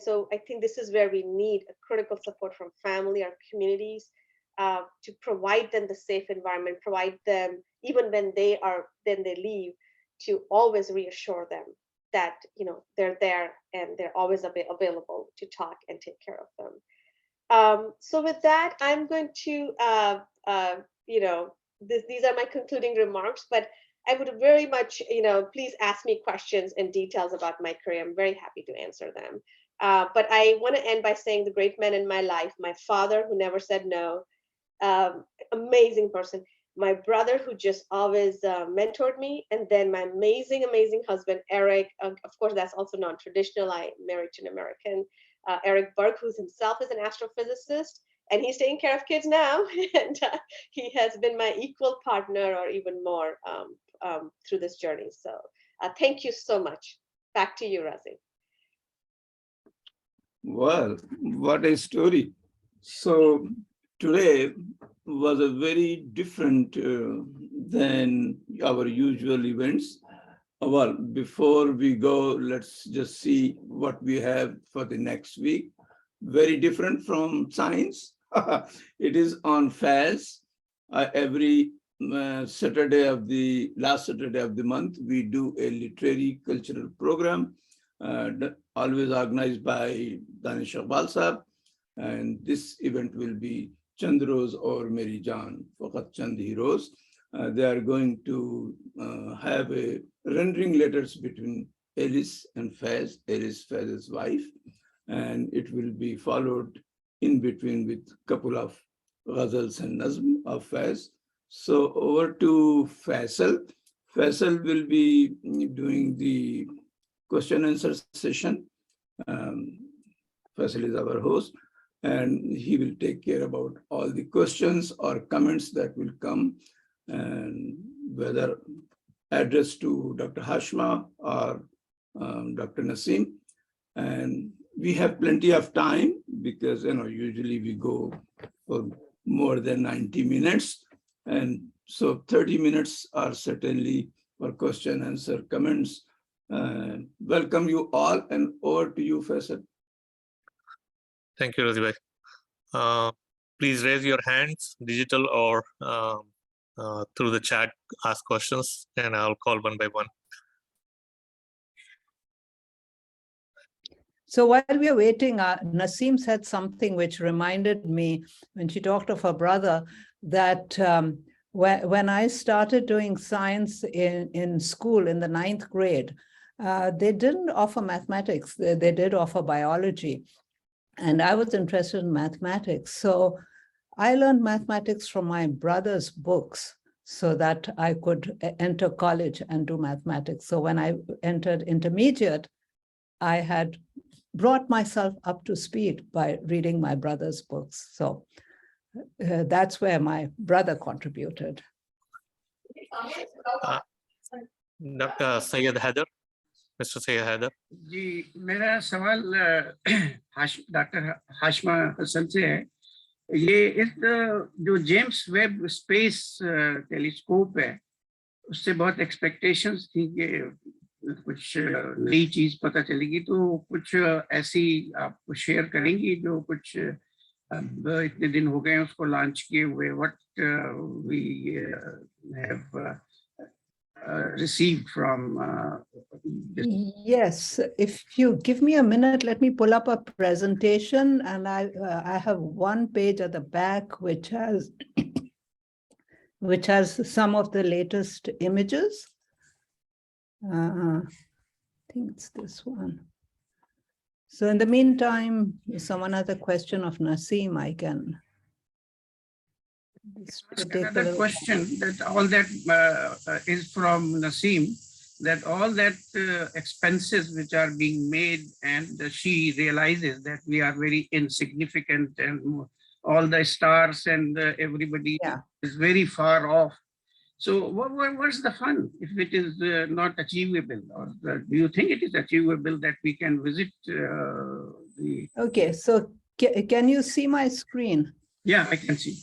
so I think this is where we need a critical support from family, our communities, to provide them the safe environment, provide them, even when they leave, to always reassure them that they're there and they're always available to talk and take care of them. So with that, I'm going to these are my concluding remarks, but I would very much please ask me questions and details about my career. I'm very happy to answer them. But I want to end by saying the great men in my life: my father, who never said no, amazing person. my brother who just always mentored me, and then my amazing, amazing husband, Eric. Of course, that's also non-traditional. I married to an American, Eric Burke, who's himself is an astrophysicist, and he's taking care of kids now. And he has been my equal partner or even more through this journey. So thank you so much. Back to you, Razi. Well, what a story. So today was a very different than our usual events. Well, before we go, let's just see what we have for the next week. Very different from science. It is on FAS. Every last Saturday of the month, we do a literary cultural program, always organized by Danish Iqbal Sahab. And this event will be Chandros or Meri Jaan, Faqat Chand Heroes. They are going to have a rendering letters between Alice and Faz, Alice Faz's wife, and it will be followed in between with a couple of ghazals and nazm of Faz. So over to Faisal. Faisal will be doing the question answer session. Faisal is our host, and he will take care about all the questions or comments that will come, and whether addressed to Dr. Hashima or Dr. Naseem. And we have plenty of time because usually we go for more than 90 minutes. And so 30 minutes are certainly for question, answer, comments. Welcome you all, and over to you, Faisal. Thank you, Razi bhai. Please raise your hands, digital or through the chat, ask questions, and I'll call one by one. So while we are waiting, Naseem said something which reminded me when she talked of her brother, that when I started doing science in school in the 9th grade, they didn't offer mathematics, they did offer biology. And I was interested in mathematics. So I learned mathematics from my brother's books so that I could enter college and do mathematics. So when I entered intermediate, I had brought myself up to speed by reading my brother's books. So that's where my brother contributed. Dr. Syed Haider, Mr. Syed Haider. जी मेरा सवाल doctor हाशमा Hasan से है। ये इस जो James Webb space telescope है, उससे बहुत एक्सपेक्टेशंस थी कि कुछ नई चीज पता चलेगी, तो कुछ ऐसी आप शेयर करेंगी जो कुछ इतने दिन हो गए उसको लॉन्च किए हुए, what we have received from Yes, if you give me a minute, let me pull up a presentation, and I have one page at the back which has some of the latest images. I think it's this one. So in the meantime, if someone has a question of Naseem, I can another question. That all that is from Naseem, that all that expenses which are being made, and she realizes that we are very insignificant, and all the stars and everybody is very far off. So what's the fun if it is not achievable? Or do you think it is achievable that we can visit the... Okay, so can you see my screen? Yeah, I can see.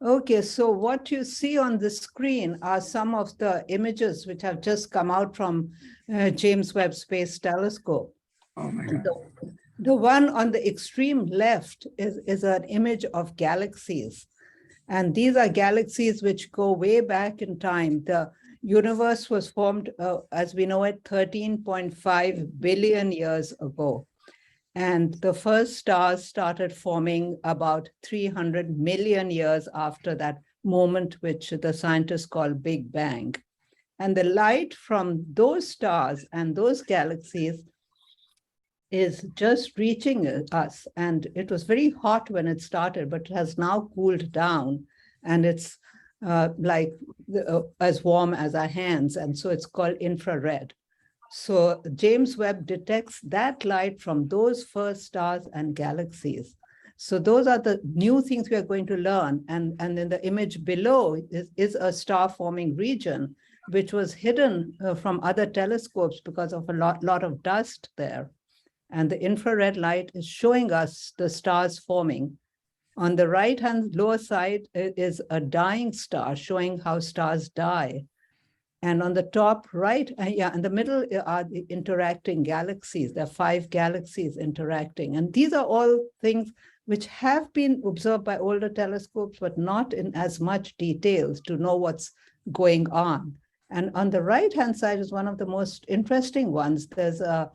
Okay, so what you see on the screen are some of the images which have just come out from James Webb Space Telescope. Oh my God. The one on the extreme left is an image of galaxies. And these are galaxies which go way back in time. The universe was formed, as we know it, 13.5 billion years ago. And the first stars started forming about 300 million years after that moment, which the scientists call Big Bang. And the light from those stars and those galaxies is just reaching us. And it was very hot when it started, but it has now cooled down. And it's as warm as our hands. And so it's called infrared. So James Webb detects that light from those first stars and galaxies. So those are the new things we are going to learn. And in the image below is a star-forming region, which was hidden from other telescopes because of a lot of dust there. And the infrared light is showing us the stars forming. On the right-hand lower side is a dying star showing how stars die. And on the top right, in the middle are the interacting galaxies. There are 5 galaxies interacting. And these are all things which have been observed by older telescopes, but not in as much details to know what's going on. And on the right-hand side is one of the most interesting ones. There's a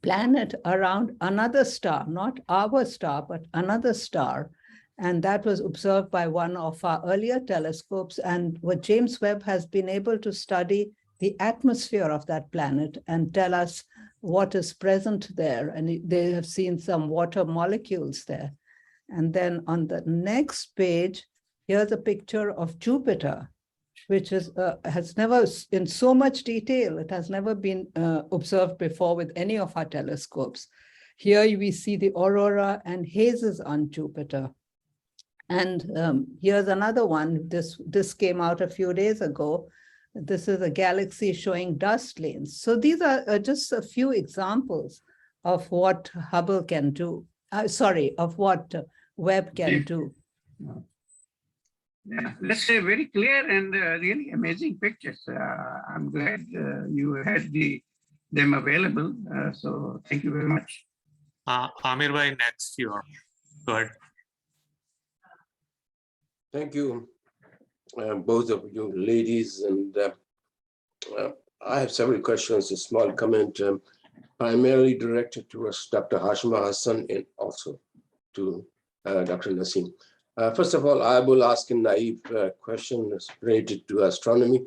planet around another star, not our star, but another star. And that was observed by one of our earlier telescopes. And what James Webb has been able to study the atmosphere of that planet and tell us what is present there. And they have seen some water molecules there. And then on the next page, here's a picture of Jupiter, which has never, in so much detail, it has never been observed before with any of our telescopes. Here we see the aurora and hazes on Jupiter. And here's another one. This came out a few days ago. This is a galaxy showing dust lanes. So these are just a few examples of what Hubble can do. Of what Webb can do. Yeah, let's say very clear and really amazing pictures. I'm glad you had them available. So thank you very much. Amir bhai, next you are. Go ahead. Thank you, both of you ladies. And I have several questions, a small comment, primarily directed towards Dr. Hashima Hasan and also to Dr. Naseem. First of all, I will ask a naive question related to astronomy.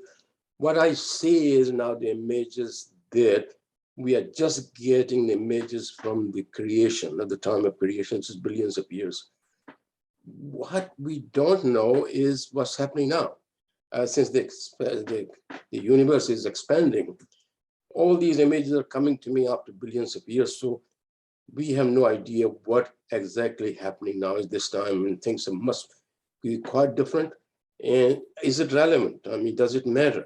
What I see is now the images that we are just getting the images from the creation, at the time of creation, which is billions of years. What we don't know is what's happening now. Since the universe is expanding, all these images are coming to me after billions of years. So we have no idea what exactly happening now at this time, and things must be quite different. And is it relevant? I mean, does it matter?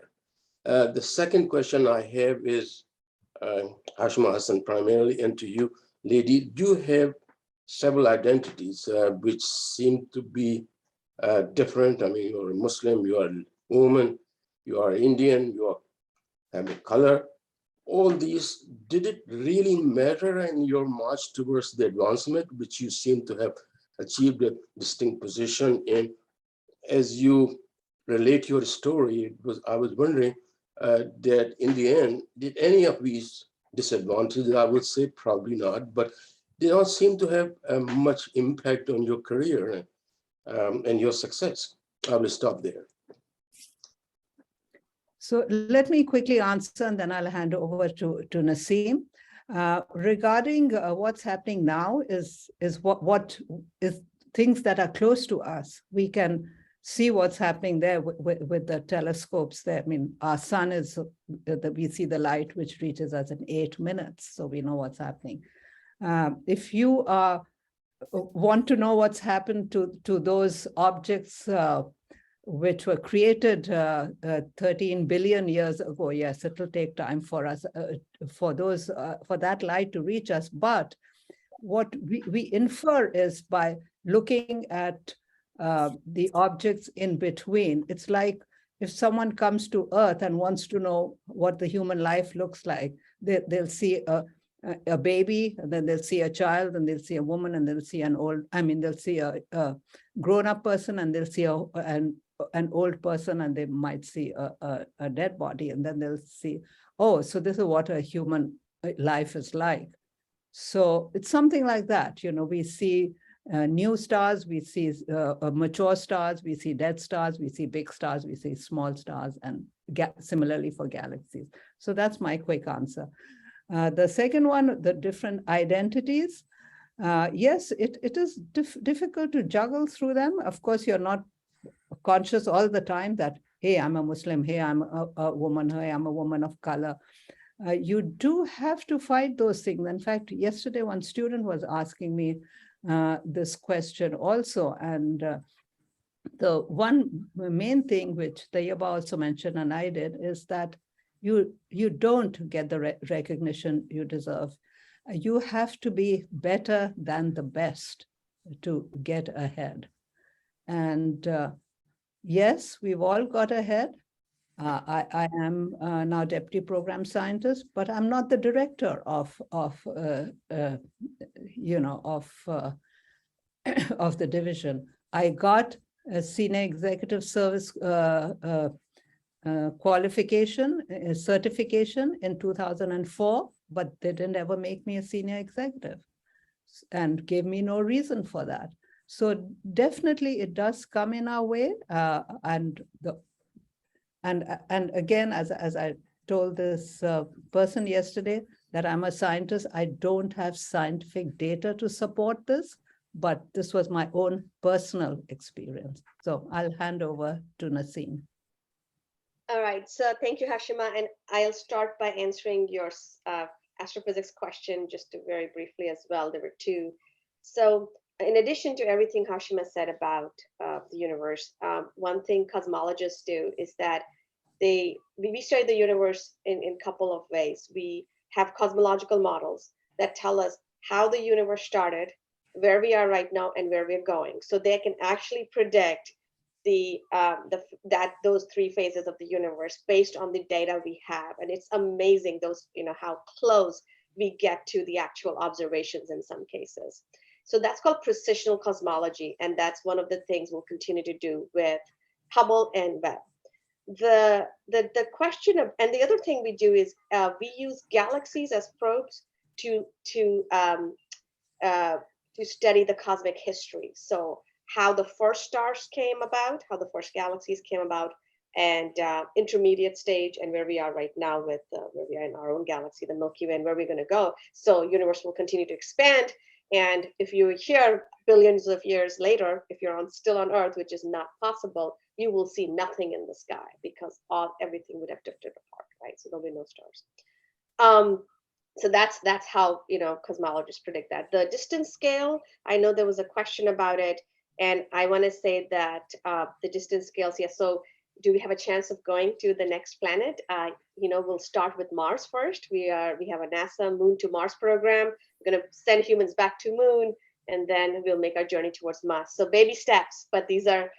The second question I have is, Hashima Hasan primarily, and to you, lady, do you have several identities which seem to be different? I mean, you're a Muslim, you are a woman, you are Indian, you have a color. All these, did it really matter in your march towards the advancement, which you seem to have achieved a distinct position in? As you relate your story, I was wondering that in the end, did any of these disadvantages, I would say probably not, but they don't seem to have much impact on your career and your success. I will stop there. So let me quickly answer, and then I'll hand over to Naseem. Regarding what's happening now is what is things that are close to us. We can see what's happening there with the telescopes there. I mean, our sun is, we see the light which reaches us in 8 minutes, so we know what's happening. If you want to know what's happened to those objects which were created 13 billion years ago, yes, it will take time for us, for that light to reach us. But what we infer is by looking at the objects in between. It's like if someone comes to Earth and wants to know what the human life looks like, they'll see a baby, and then they'll see a child, and they'll see a woman, and they'll see they'll see a grown-up person, and they'll see an old person, and they might see a dead body, and then they'll see, oh, so this is what a human life is like. So it's something like that. You know, we see new stars, we see mature stars, we see dead stars, we see big stars, we see small stars, and similarly for galaxies. So that's my quick answer. The second one, the different identities. Yes, it is difficult to juggle through them. Of course, you're not conscious all the time that, hey, I'm a Muslim, hey, I'm a woman, hey, I'm a woman of color. You do have to fight those things. In fact, yesterday, one student was asking me this question also. And the one main thing which Tayyaba also mentioned, and I did, is that you don't get the recognition you deserve. You have to be better than the best to get ahead. And yes, we've all got ahead. I am now deputy program scientist, but I'm not the director of of the division. I got a senior executive service qualification, certification in 2004, but they didn't ever make me a senior executive and gave me no reason for that. So definitely it does come in our way. And again, as I told this person yesterday, that I'm a scientist, I don't have scientific data to support this, but this was my own personal experience. So I'll hand over to Naseem. All right, so thank you, Hashima, and I'll start by answering your astrophysics question just very briefly as well. There were two. So in addition to everything Hashima said about the universe, one thing cosmologists do is that we study the universe in a couple of ways. We have cosmological models that tell us how the universe started, where we are right now, and where we're going. So they can actually predict those three phases of the universe based on the data we have. And it's amazing how close we get to the actual observations in some cases. So that's called precisional cosmology, and that's one of the things we'll continue to do with Hubble and Webb. The question of, and the other thing we do is we use galaxies as probes to study the cosmic history. So how the first stars came about, how the first galaxies came about, and intermediate stage, and where we are right now with where we are in our own galaxy, the Milky Way, and where we're going to go. So universe will continue to expand. And if you're here billions of years later, if you're still on Earth, which is not possible, you will see nothing in the sky because everything would have drifted apart, right? So there'll be no stars. So that's how cosmologists predict that. The distance scale, I know there was a question about it, and I want to say that the distance scales, yes. So do we have a chance of going to the next planet? We'll start with Mars first. We have a NASA Moon to Mars program. We're going to send humans back to Moon, and then we'll make our journey towards Mars. So baby steps, but these are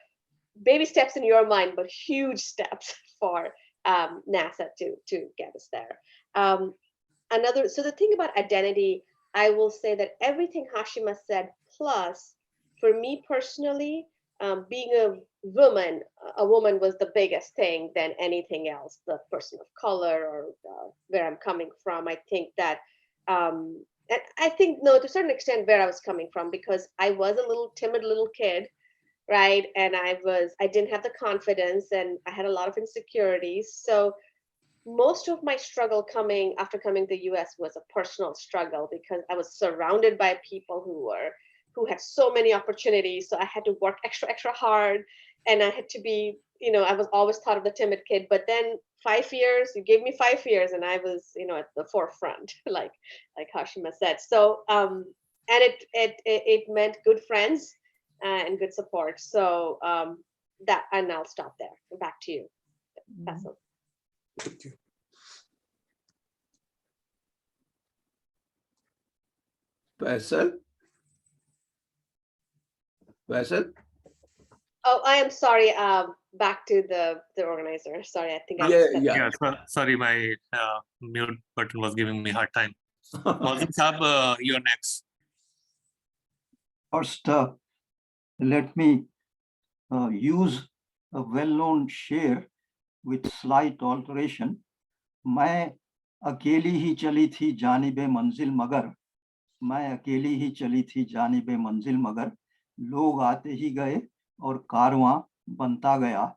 baby steps in your mind, but huge steps for NASA to get us there. So the thing about identity, I will say that everything Hashima said, plus for me personally, being a woman was the biggest thing than anything else, the person of color or where I'm coming from. I think that, and I think, no, to a certain extent where I was coming from, because I was a little timid little kid, right? And I didn't have the confidence, and I had a lot of insecurities. So most of my struggle after coming to the US was a personal struggle, because I was surrounded by people who had so many opportunities. So I had to work extra hard, and I had to be, I was always thought of the timid kid. But then 5 years, you gave me 5 years, and I was, at the forefront, like Hashima said. So, and it meant good friends and good support. So and I'll stop there. Back to you. Basil. Thank you. Faisal? Oh, I am sorry. Back to the organizer. Sorry, I think I Yeah. Sorry, my mute button was giving me a hard time. Sab, you're next. First, let me use a well-known शेर with slight alteration. मैं अकेली ही चली थी जानिबे मंजिल मगर, मैं अकेली ही चली थी जानिबे मंजिल मगर, लोग आते ही गए और कारवां बनता गया.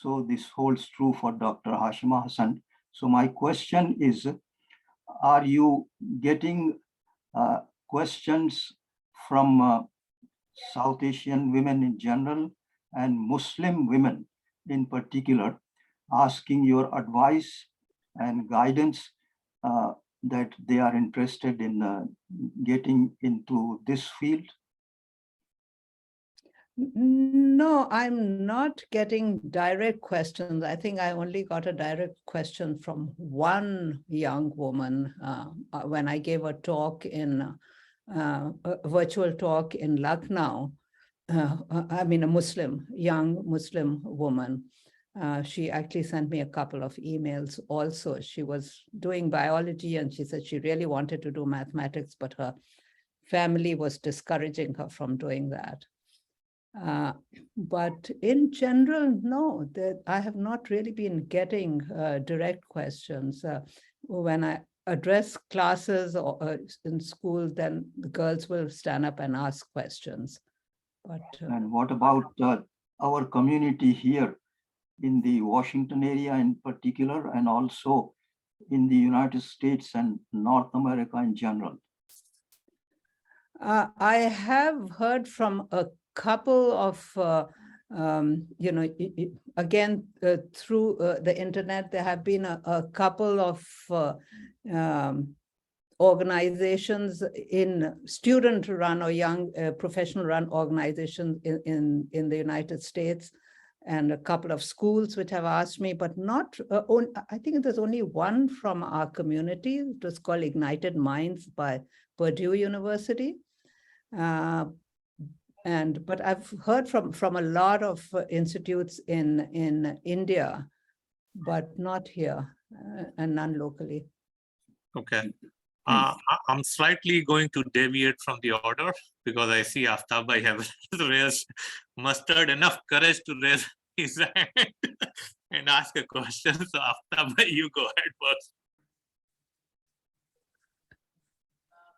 So this holds true for Dr. Hashima Hasan. So my question is, are you getting questions from South Asian women in general, and Muslim women in particular, asking your advice and guidance that they are interested in getting into this field? No, I'm not getting direct questions. I think I only got a direct question from one young woman when I gave a talk in a virtual talk in Lucknow. I mean, a young Muslim woman. She actually sent me a couple of emails also. She was doing biology and she said she really wanted to do mathematics, but her family was discouraging her from doing that. But in general, no, I have not really been getting direct questions. When I address classes or in school, then the girls will stand up and ask questions. But and what about our community here in the Washington area in particular, and also in the United States and North America in general? I have heard from a couple of, again, through the internet, there have been a couple of organizations in student-run or young professional-run organizations in the United States, and a couple of schools which have asked me, but not, I think there's only one from our community. It was called Ignited Minds by Purdue University. But I've heard from a lot of institutes in India, but not here and none locally. Okay. I'm slightly going to deviate from the order because I see Aftab bhai have mustered enough courage to raise his hand and ask a question. So Aftab bhai, you go ahead first.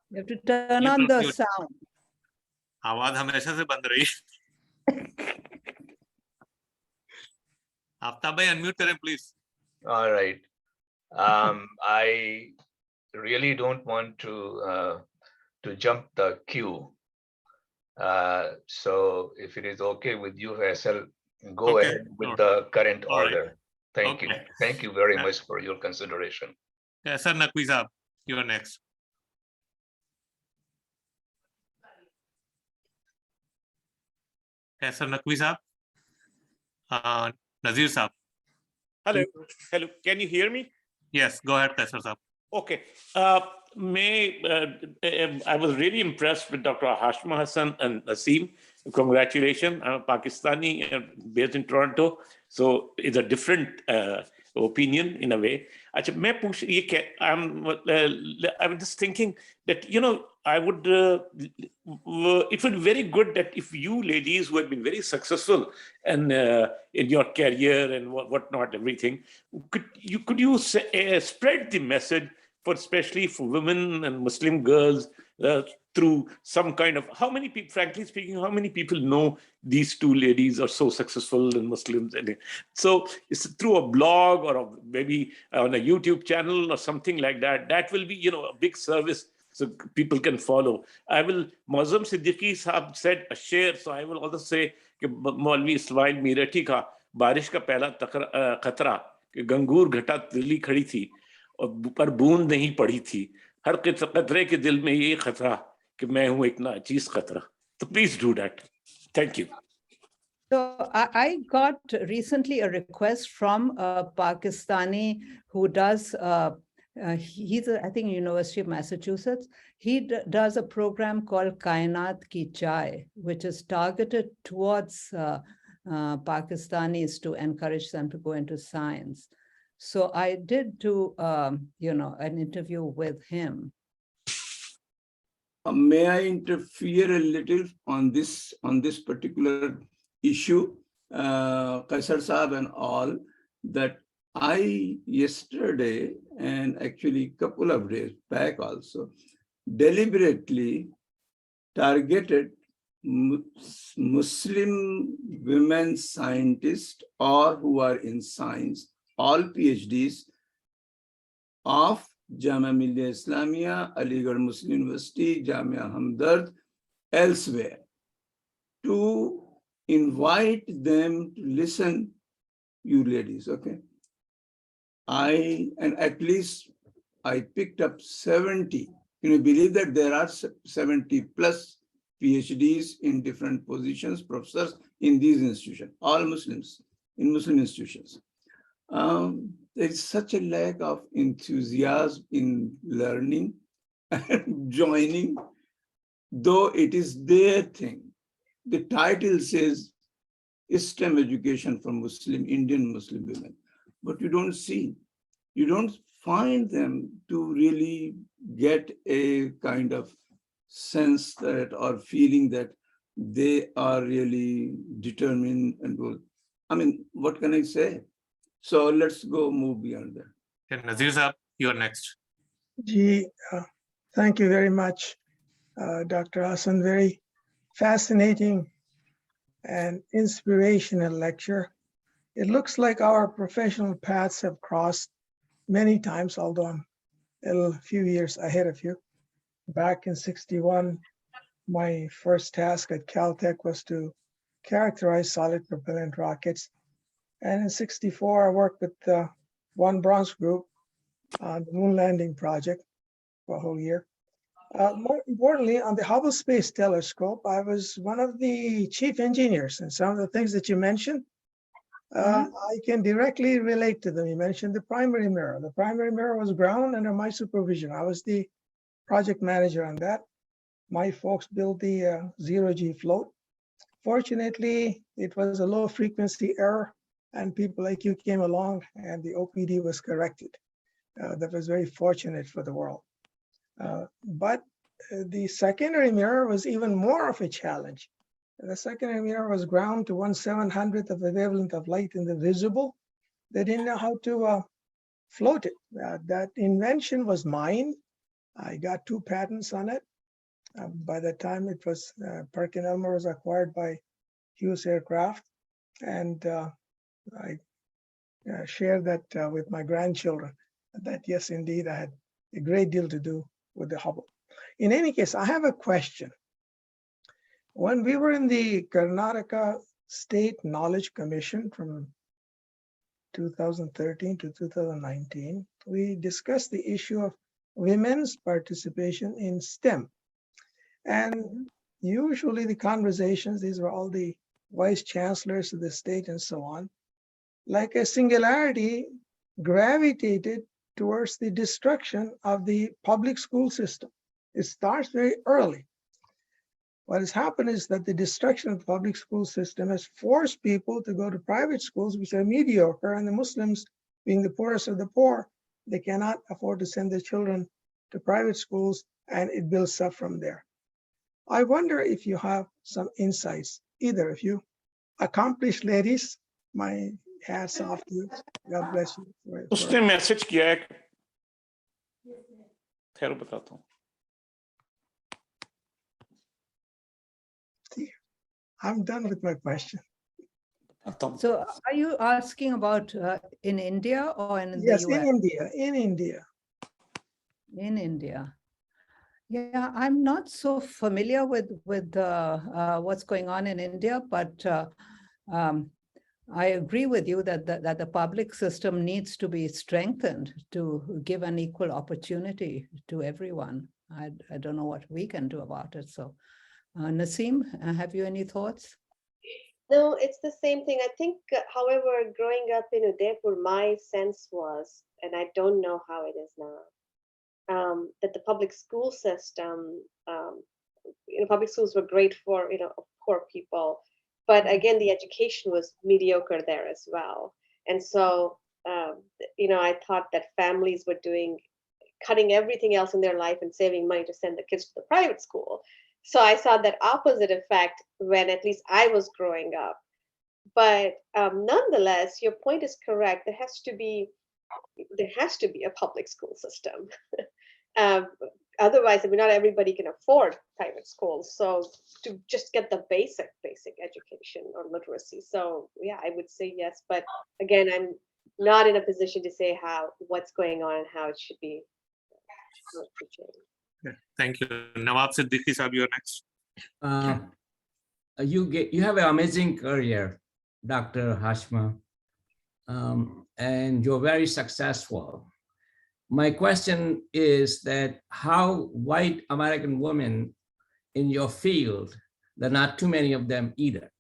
You have to turn on the sound. आवाज हमेशा से बंद रही. Aftab bhai, unmute करें please. All right. I really don't want to jump the queue. So if it is okay with you, Faisal, go ahead with the current order. Thank you. Thank you very much for your consideration. Yeah, sir, Naqvi Saab, you are next. Yes, sir, Naqvi Saab. Nazir Saab. Hello. Hello. Can you hear me? Yes, go ahead, Kaisar Saab. Okay. I was really impressed with Dr. Hashima Hasan and Naseem. Congratulations. I'm a Pakistani based in Toronto. So it's a different opinion in a way. I was just thinking that, I would, it would be very good that if you ladies who have been very successful and in your career and whatnot, everything, could you spread the message for especially for women and Muslim girls through some kind of, how many people, frankly speaking, how many people know these two ladies are so successful and Muslims? So it's through a blog or maybe on a YouTube channel or something like that. That will be, a big service so people can follow. I will, Mazam Siddiqui Sahab said a share, so I will also say, Maulvi Ismail Meerati ka बारिश का पहला खतरा कि गंगूर घटा तिरली खड़ी थी और पर बूंद नहीं पड़ी थी हर कतरे के दिल में ये खतरा कि मैं हूं एक नाचीज खतरा. So please do that. Thank you. So I got recently a request from a Pakistani who does, he's I think University of Massachusetts. He does a program called Kainat Ki Chai, which is targeted towards Pakistanis to encourage them to go into science. So I did do, an interview with him. May I interfere a little on this particular issue, Kaisar Saab and all, that I yesterday and actually a couple of days back also deliberately targeted Muslim women scientists or who are in science, all PhDs of Jamia Millia Islamia, Aligarh Muslim University, Jamia Hamdard, elsewhere, to invite them to listen, you ladies, okay? And at least I picked up 70. Can you believe that there are 70 plus PhDs in different positions, professors in these institutions, all Muslims, in Muslim institutions. There is such a lack of enthusiasm in learning and joining, though it is their thing. The title says STEM education for Indian Muslim women, but you don't find them to really get a kind of sense that or feeling that they are really determined and will. I mean, what can I say? So let's move beyond that. Okay, Nazir Saab, you're next. Thank you very much, Dr. Hasan. Very fascinating and inspirational lecture. It looks like our professional paths have crossed many times, although I'm a few years ahead of you. Back in '61, my first task at Caltech was to characterize solid propellant rockets. And in '64, I worked with the Von Braun's group on the moon landing project for a whole year. More importantly, on the Hubble Space Telescope, I was one of the chief engineers, and some of the things that you mentioned, I can directly relate to them. You mentioned the primary mirror. The primary mirror was ground under my supervision. I was the project manager on that. My folks built the zero-G float. Fortunately, it was a low frequency error, and people like you came along and the OPD was corrected. That was very fortunate for the world. But the secondary mirror was even more of a challenge. The secondary mirror was ground to 1/700th of the wavelength of light in the visible. They didn't know how to float it. That invention was mine. I got 2 patents on it. By the time it was, Perkin-Elmer was acquired by Hughes Aircraft. And I shared that with my grandchildren, that yes, indeed, I had a great deal to do with the Hubble. In any case, I have a question. When we were in the Karnataka State Knowledge Commission from 2013 to 2019, we discussed the issue of women's participation in STEM. And usually the conversations, these were all the vice chancellors of the state and so on, like a singularity gravitated towards the destruction of the public school system. It starts very early. What has happened is that the destruction of the public school system has forced people to go to private schools, which are mediocre, and the Muslims, being the poorest of the poor, they cannot afford to send their children to private schools, and it builds up from there. I wonder if you have some insights, either of you. Accomplished ladies, my hat's off to you. God bless you. उसने message किया है, खैर बताता हूँ. I'm done with my question. So are you asking about in India or in the US? Yes, in India, in India. In India. Yeah, I'm not so familiar with what's going on in India, but I agree with you that the public system needs to be strengthened to give an equal opportunity to everyone. I don't know what we can do about it. So, Naseem, have you any thoughts? No, it's the same thing. I think, however, growing up in Udaipur, my sense was, and I don't know how it is now, that the public school system, public schools were great for, poor people. But again, the education was mediocre there as well. And so, I thought that families were cutting everything else in their life and saving money to send the kids to the private school. So I saw that opposite effect when at least I was growing up. But nonetheless, your point is correct. There has to be a public school system. Otherwise, not everybody can afford private schools. So to just get the basic education or literacy. So yeah, I would say yes. But again, I'm not in a position to say what's going on and how it should be changed. Yeah, thank you. Nawab Siddiqui Saab, you're next. you have an amazing career, Dr. Hashima, and you're very successful. My question is that how white American women in your field, there are not too many of them either.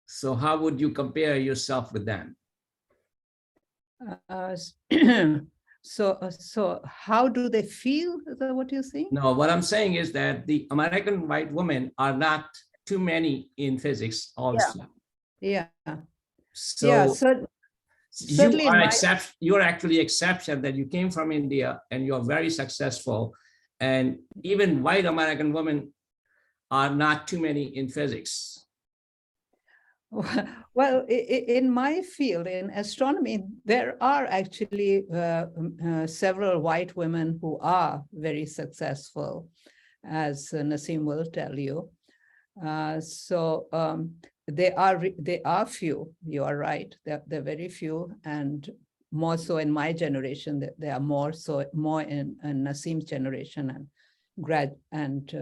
So how would you compare yourself with them? So how do they feel? Is that what you're saying? No, what I'm saying is that the American white women are not too many in physics also. Yeah. So Yeah, certainly you're actually exception that you came from India and you're very successful. And even white American women are not too many in physics. Well, in my field, in astronomy, there are actually several white women who are very successful, as Naseem will tell you. They are few. You are right. They're very few, and more so in my generation. There are more in Naseem's generation and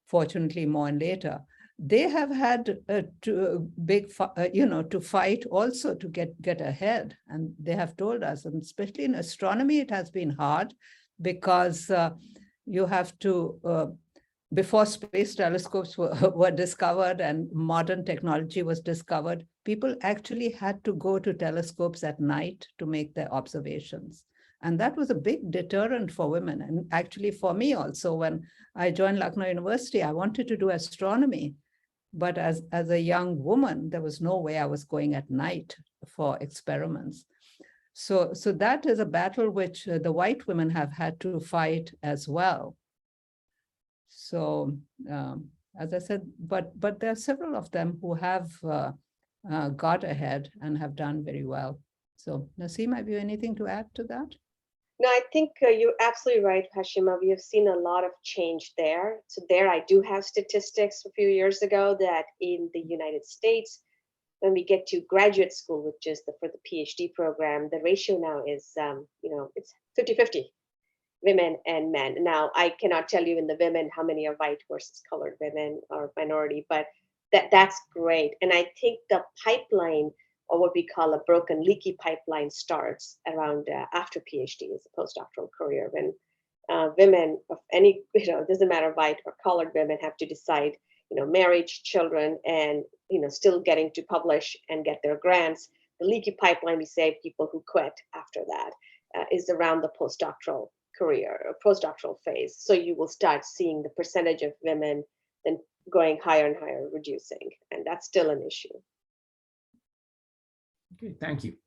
fortunately more in later. They have had to fight also to get ahead, and they have told us, and especially in astronomy, it has been hard because you have to. Before space telescopes were discovered and modern technology was discovered, people actually had to go to telescopes at night to make their observations. And that was a big deterrent for women. And actually for me also, when I joined Lucknow University, I wanted to do astronomy. But as a young woman, there was no way I was going at night for experiments. So that is a battle which the white women have had to fight as well. So, as I said, but there are several of them who have got ahead and have done very well. So, Naseem, have you anything to add to that? No, I think you're absolutely right, Hashima. We have seen a lot of change there. So there I do have statistics a few years ago that in the United States, when we get to graduate school, which is for the PhD program, the ratio now is, it's 50-50. Women and men. Now, I cannot tell you in the women how many are white versus colored women or minority, but that's great. And I think the pipeline, or what we call a broken, leaky pipeline, starts around after PhD as a postdoctoral career, when women of any, it doesn't matter white or colored women, have to decide, marriage, children, and still getting to publish and get their grants. The leaky pipeline, we say people who quit after that, is around the postdoctoral career or postdoctoral phase. So you will start seeing the percentage of women then going higher and higher, reducing, and that's still an issue. Okay, thank you.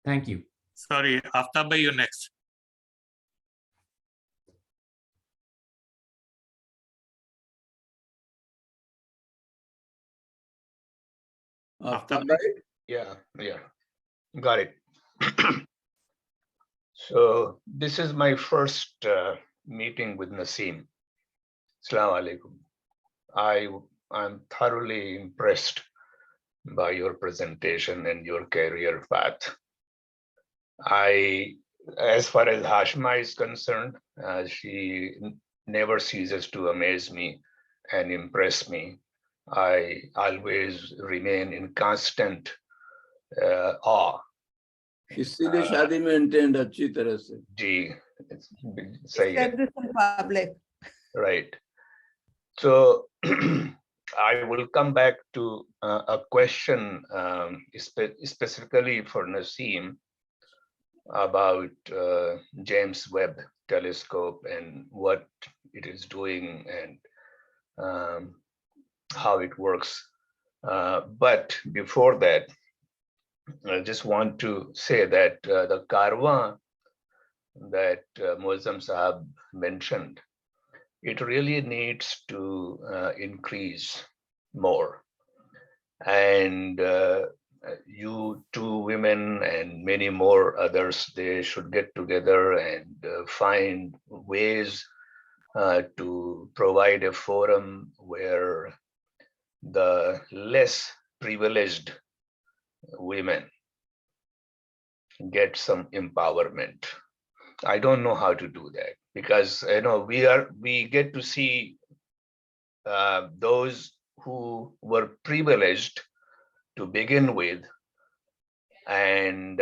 Thank you. Sorry, Aftab, you next. Aftab. Yeah, got it. So this is my first meeting with Naseem. Assalamu alaikum. I'm thoroughly impressed by your presentation and your career path. As far as Hashima is concerned, she never ceases to amaze me and impress me. I always remain in constant awe. इसीलिए शादी maintained अच्छी तरह से. जी, सही है. Said this in public. Right. So I will come back to a question specifically for Naseem about James Webb telescope and what it is doing and how it works. But before that, I just want to say that the Karwa that Muazzam Sahab mentioned, it really needs to increase more. And you two women and many more others, they should get together and find ways to provide a forum where the less privileged women get some empowerment. I don't know how to do that, because we get to see those who were privileged to begin with, and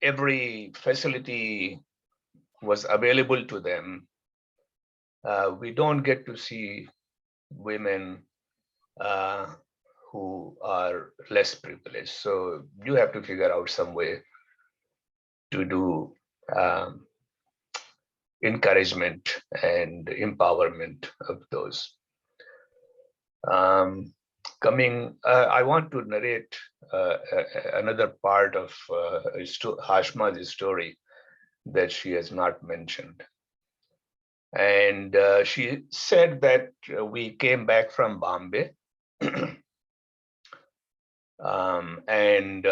every facility was available to them. We don't get to see women who are less privileged. So you have to figure out some way to do encouragement and empowerment of those. I want to narrate another part of Hashima's story that she has not mentioned. And she said that we came back from Bombay. And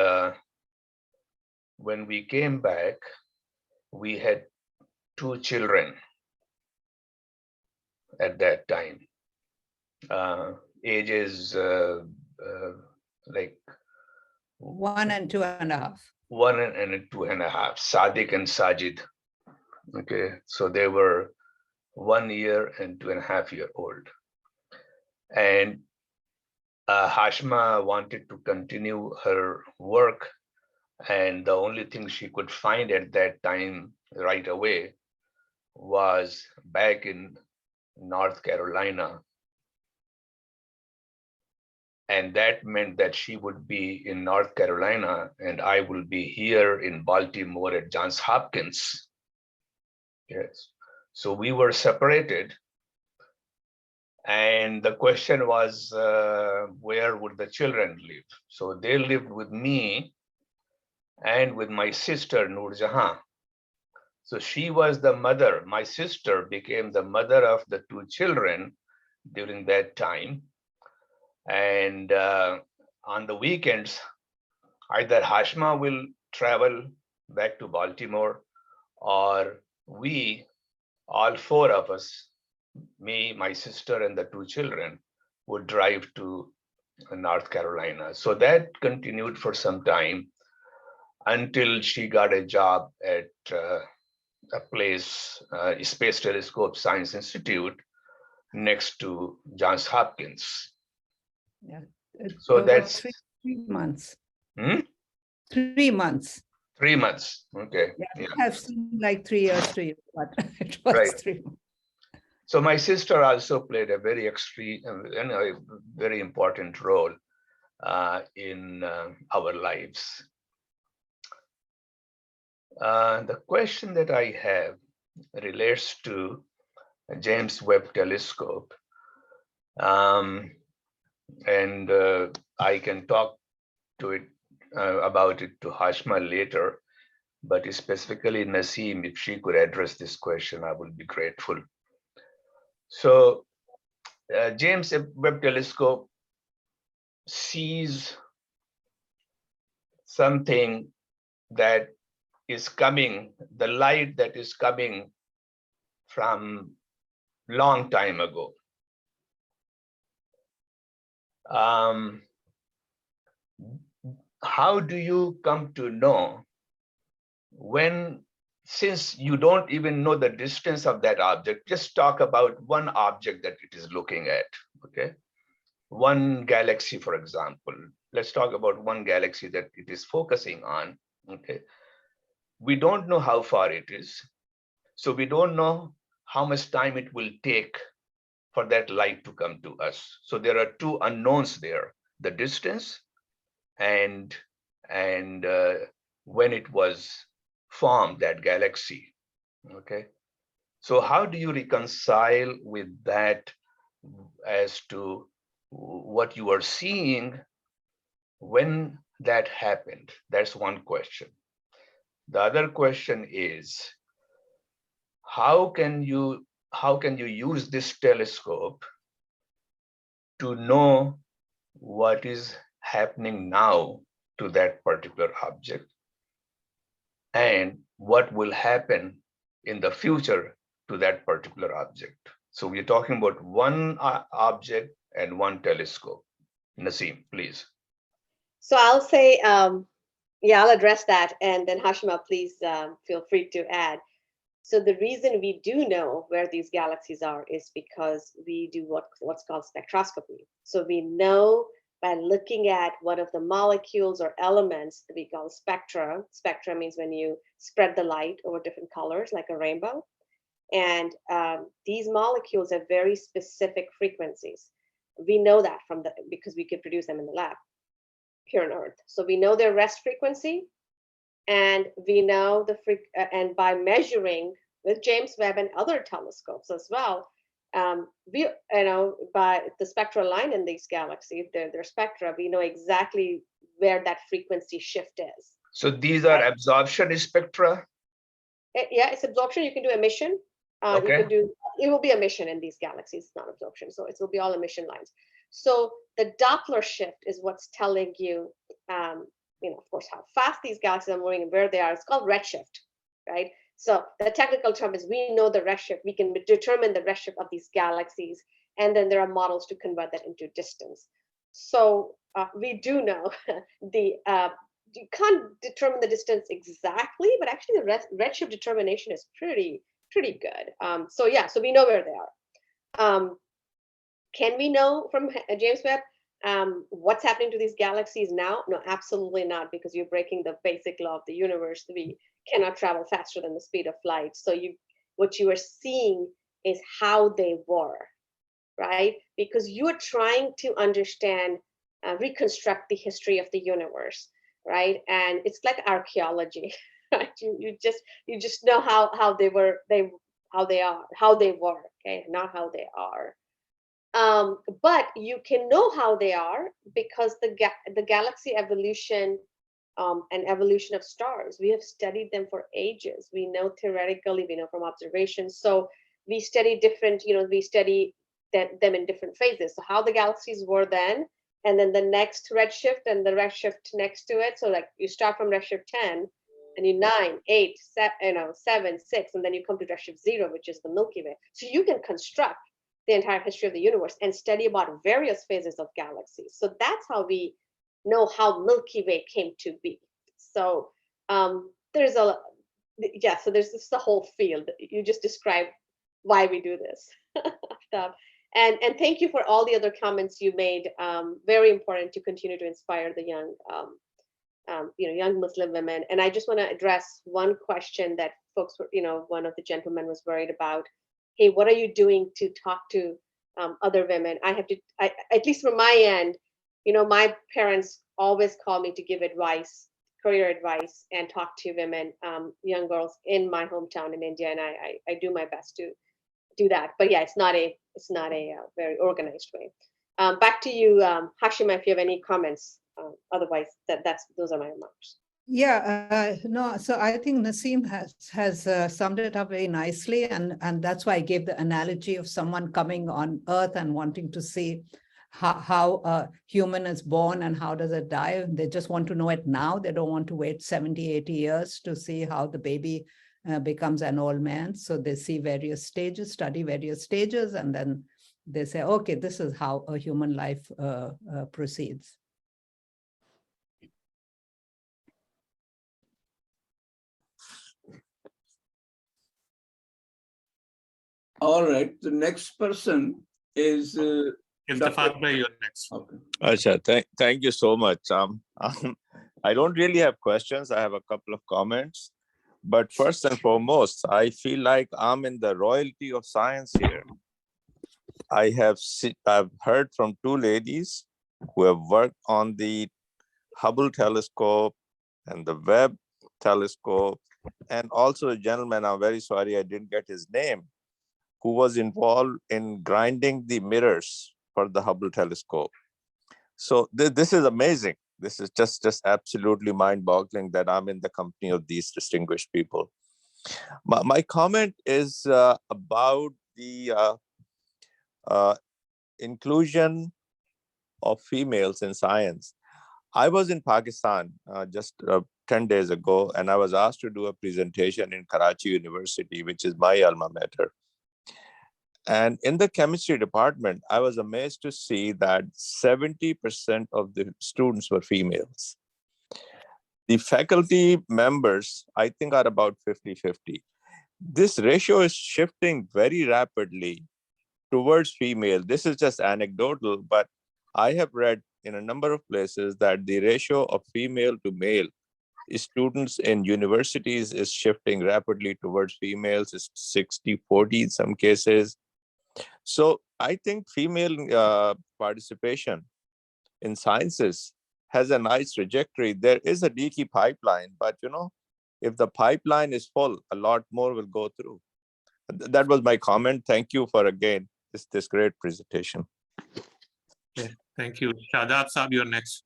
when we came back, we had 2 children at that time, ages like 1 and 2.5. 1 and 2.5, Sadiq and Sajid. Okay, so they were 1 year and 2.5 year old. And Hashima wanted to continue her work, and the only thing she could find at that time right away was back in North Carolina. And that meant that she would be in North Carolina and I will be here in Baltimore at Johns Hopkins. Yes. So we were separated. And the question was, where would the children live? So they lived with me and with my sister, Noor Jahan. So she was the mother. My sister became the mother of the 2 children during that time. And on the weekends, either Hashima will travel back to Baltimore, or we, all 4 of us, me, my sister, and the 2 children, would drive to North Carolina. So that continued for some time until she got a job at a place, Space Telescope Science Institute, next to Johns Hopkins. Yeah. So that's 3 months. 3 months. 3 months. Okay. Yeah, I have seen like 3 years to you, but it was Right. 3 months. So my sister also played a very very important role in our lives. The question that I have relates to James Webb Telescope. And I can talk to it about it to Hashima later, but specifically Naseem, if she could address this question, I would be grateful. So James Webb Telescope sees something that is coming, the light that is coming from long time ago. How do you come to know when, since you don't even know the distance of that object, just talk about one object that it is looking at, okay? One galaxy, for example. Let's talk about one galaxy that it is focusing on, okay? We don't know how far it is. So we don't know how much time it will take for that light to come to us. So there are 2 unknowns there, the distance and when it was formed, that galaxy, okay? So how do you reconcile with that as to what you are seeing when that happened? That's one question. The other question is, how can you use this telescope to know what is happening now to that particular object and what will happen in the future to that particular object? So we're talking about one object and one telescope. Naseem, please. So I'll say Yeah, I'll address that. And then Hashima, please feel free to add. So the reason we do know where these galaxies are is because we do what's called spectroscopy. So we know by looking at one of the molecules or elements that we call spectra. Spectra means when you spread the light over different colors, like a rainbow. And these molecules have very specific frequencies. We know that because we could produce them in the lab here on Earth. So we know their rest frequency, and we know and by measuring with James Webb and other telescopes as well, we by the spectral line in these galaxies, their spectra, we know exactly where that frequency shift is. So these are absorption spectra? Yeah, it's absorption. You can do emission. Okay. It will be emission in these galaxies, not absorption. So it will be all emission lines. So the Doppler shift is what's telling you, of course, how fast these galaxies are moving and where they are. It's called redshift, right? So the technical term is we know the redshift. We can determine the redshift of these galaxies, and then there are models to convert that into distance. So we do know you can't determine the distance exactly, but actually the redshift determination is pretty good. So we know where they are. Can we know from James Webb what's happening to these galaxies now? No, absolutely not, because you're breaking the basic law of the universe. We cannot travel faster than the speed of light. So what you are seeing is how they were, right? Because you are trying to understand, reconstruct the history of the universe, right? And it's like archaeology, right? You just know how they were, how they were, okay, not how they are. But you can know how they are because the galaxy evolution and evolution of stars, we have studied them for ages. We know theoretically, we know from observations. So we study different, we study them in different phases. So how the galaxies were then, and then the next redshift and the redshift next to it. So like you start from redshift 10, and you 9, 8, 7, 6, and then you come to redshift 0, which is the Milky Way. So you can construct the entire history of the universe and study about various phases of galaxies. So that's how we know how Milky Way came to be. So there's so there's this the whole field. You just described why we do this. And thank you for all the other comments you made. Very important to continue to inspire the young, young Muslim women. And I just want to address one question that folks were, one of the gentlemen was worried about. Hey, what are you doing to talk to other women? At least from my end, my parents always call me to give advice, career advice, and talk to women, young girls in my hometown in India, and I do my best to do that. But yeah, it's not a very organized way. Back to you, Hashima, if you have any comments. Otherwise, those are my remarks. Yeah, no, so I think Naseem has summed it up very nicely, and that's why I gave the analogy of someone coming on Earth and wanting to see how a human is born and how does it die. They just want to know it now. They don't want to wait 70, 80 years to see how the baby becomes an old man. So they see various stages, study various stages, and then they say, okay, this is how a human life proceeds. All right, the next person is Iltafat bhai, you're next. Okay. Asha, thank you so much. I don't really have questions. I have a couple of comments. But first and foremost, I feel like I'm in the royalty of science here. I've heard from two ladies who have worked on the Hubble telescope and the Webb telescope, and also a gentleman, I'm very sorry I didn't get his name, who was involved in grinding the mirrors for the Hubble telescope. So this is amazing. This is just absolutely mind-boggling that I'm in the company of these distinguished people. My comment is about the inclusion of females in science. I was in Pakistan just 10 days ago, and I was asked to do a presentation in Karachi University, which is my alma mater. And in the chemistry department, I was amazed to see that 70% of the students were females. The faculty members, I think, are about 50-50. This ratio is shifting very rapidly towards female. This is just anecdotal, but I have read in a number of places that the ratio of female to male students in universities is shifting rapidly towards females. It's 60-40 in some cases. So I think female participation in sciences has a nice trajectory. There is a leaky pipeline, but if the pipeline is full, a lot more will go through. That was my comment. Thank you for again this great presentation. Okay, thank you. Shadab Saab, you're next.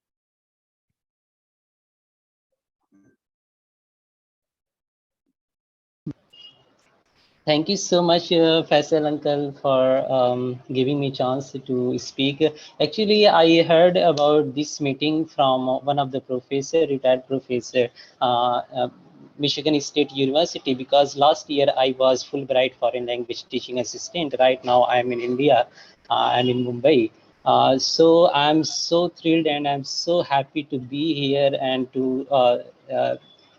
Thank you so much, Faisal Uncle, for giving me chance to speak. Actually, I heard about this meeting from one of the professor, retired professor, Michigan State University, because last year I was Fulbright foreign language teaching assistant. Right now I'm in India, I'm in Mumbai. So I'm so thrilled and I'm so happy to be here and to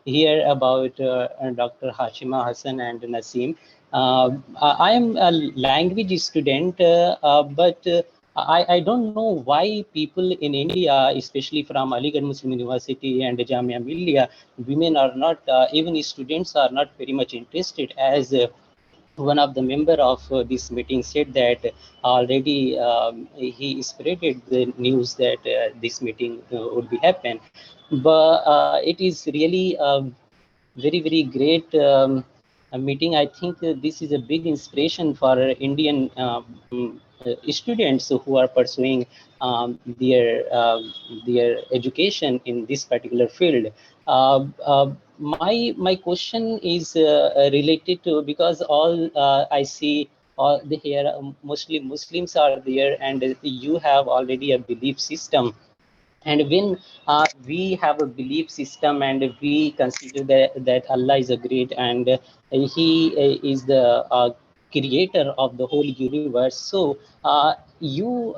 hear about Dr. Hashima Hasan and Naseem. I am a language student, but I don't know why people in India, especially from Aligarh Muslim University and Jamia Millia, women are not, even students are not very much interested, as one of the member of this meeting said that already he spreaded the news that this meeting would be happen. But it is really very great meeting. I think this is a big inspiration for Indian students who are pursuing their education in this particular field. My question is related to, because all I see all the here mostly Muslims are there, and you have already a belief system. And when we have a belief system and we consider that Allah is a great, and he is the creator of the whole universe. So you,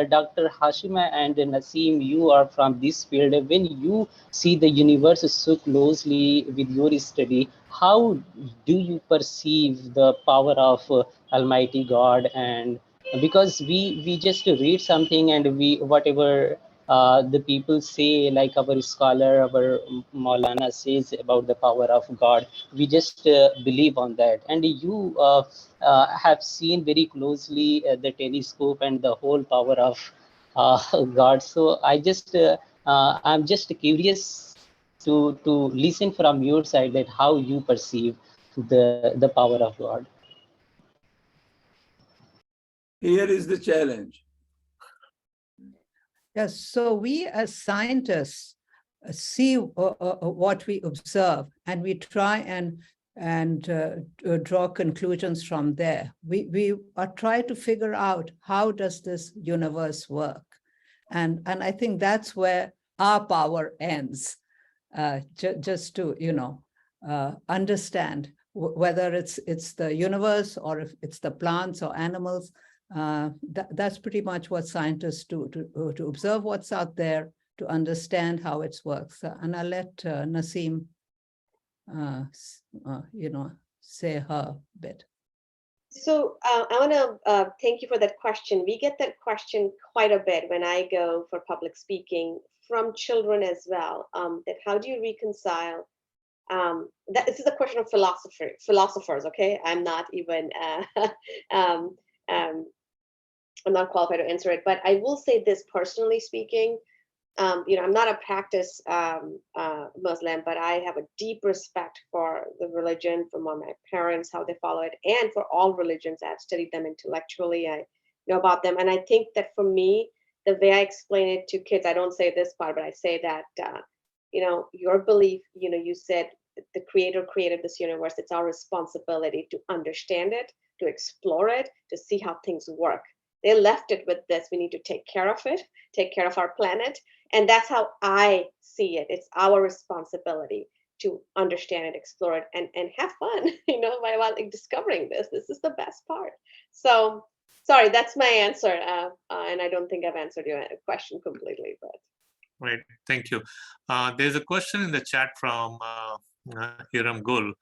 Dr. Hashima and Naseem, you are from this field. When you see the universe so closely with your study, how do you perceive the power of Almighty God? And because we just read something and we whatever the people say, like our scholar, our Maulana says about the power of God, we just believe on that. And you have seen very closely the telescope and the whole power of God. So I'm just curious to listen from your side that how you perceive the power of God. Here is the challenge. Yes, so we as scientists see what we observe, and we try and draw conclusions from there. We are trying to figure out how does this universe work, and I think that's where our power ends. Just to understand whether it's the universe or if it's the plants or animals. That's pretty much what scientists do, to observe what's out there, to understand how it works. And I'll let Naseem, say her bit. So I want to thank you for that question. We get that question quite a bit when I go for public speaking from children as well. That how do you reconcile? That this is a question of philosophers. Okay, I'm not even. I'm not qualified to answer it, but I will say this personally speaking. I'm not a practice Muslim, but I have a deep respect for the religion, for my parents, how they follow it, and for all religions. I've studied them intellectually. I know about them. And I think that for me, the way I explain it to kids, I don't say this part, but I say that, your belief, you said the creator created this universe. It's our responsibility to understand it, to explore it, to see how things work. They left it with this. We need to take care of it, take care of our planet. And that's how I see it. It's our responsibility to understand it, explore it, and have fun, while discovering this. This is the best part. So, sorry, that's my answer. And I don't think I've answered your question completely, but. Right. Thank you. There's a question in the chat from Hiram Gul.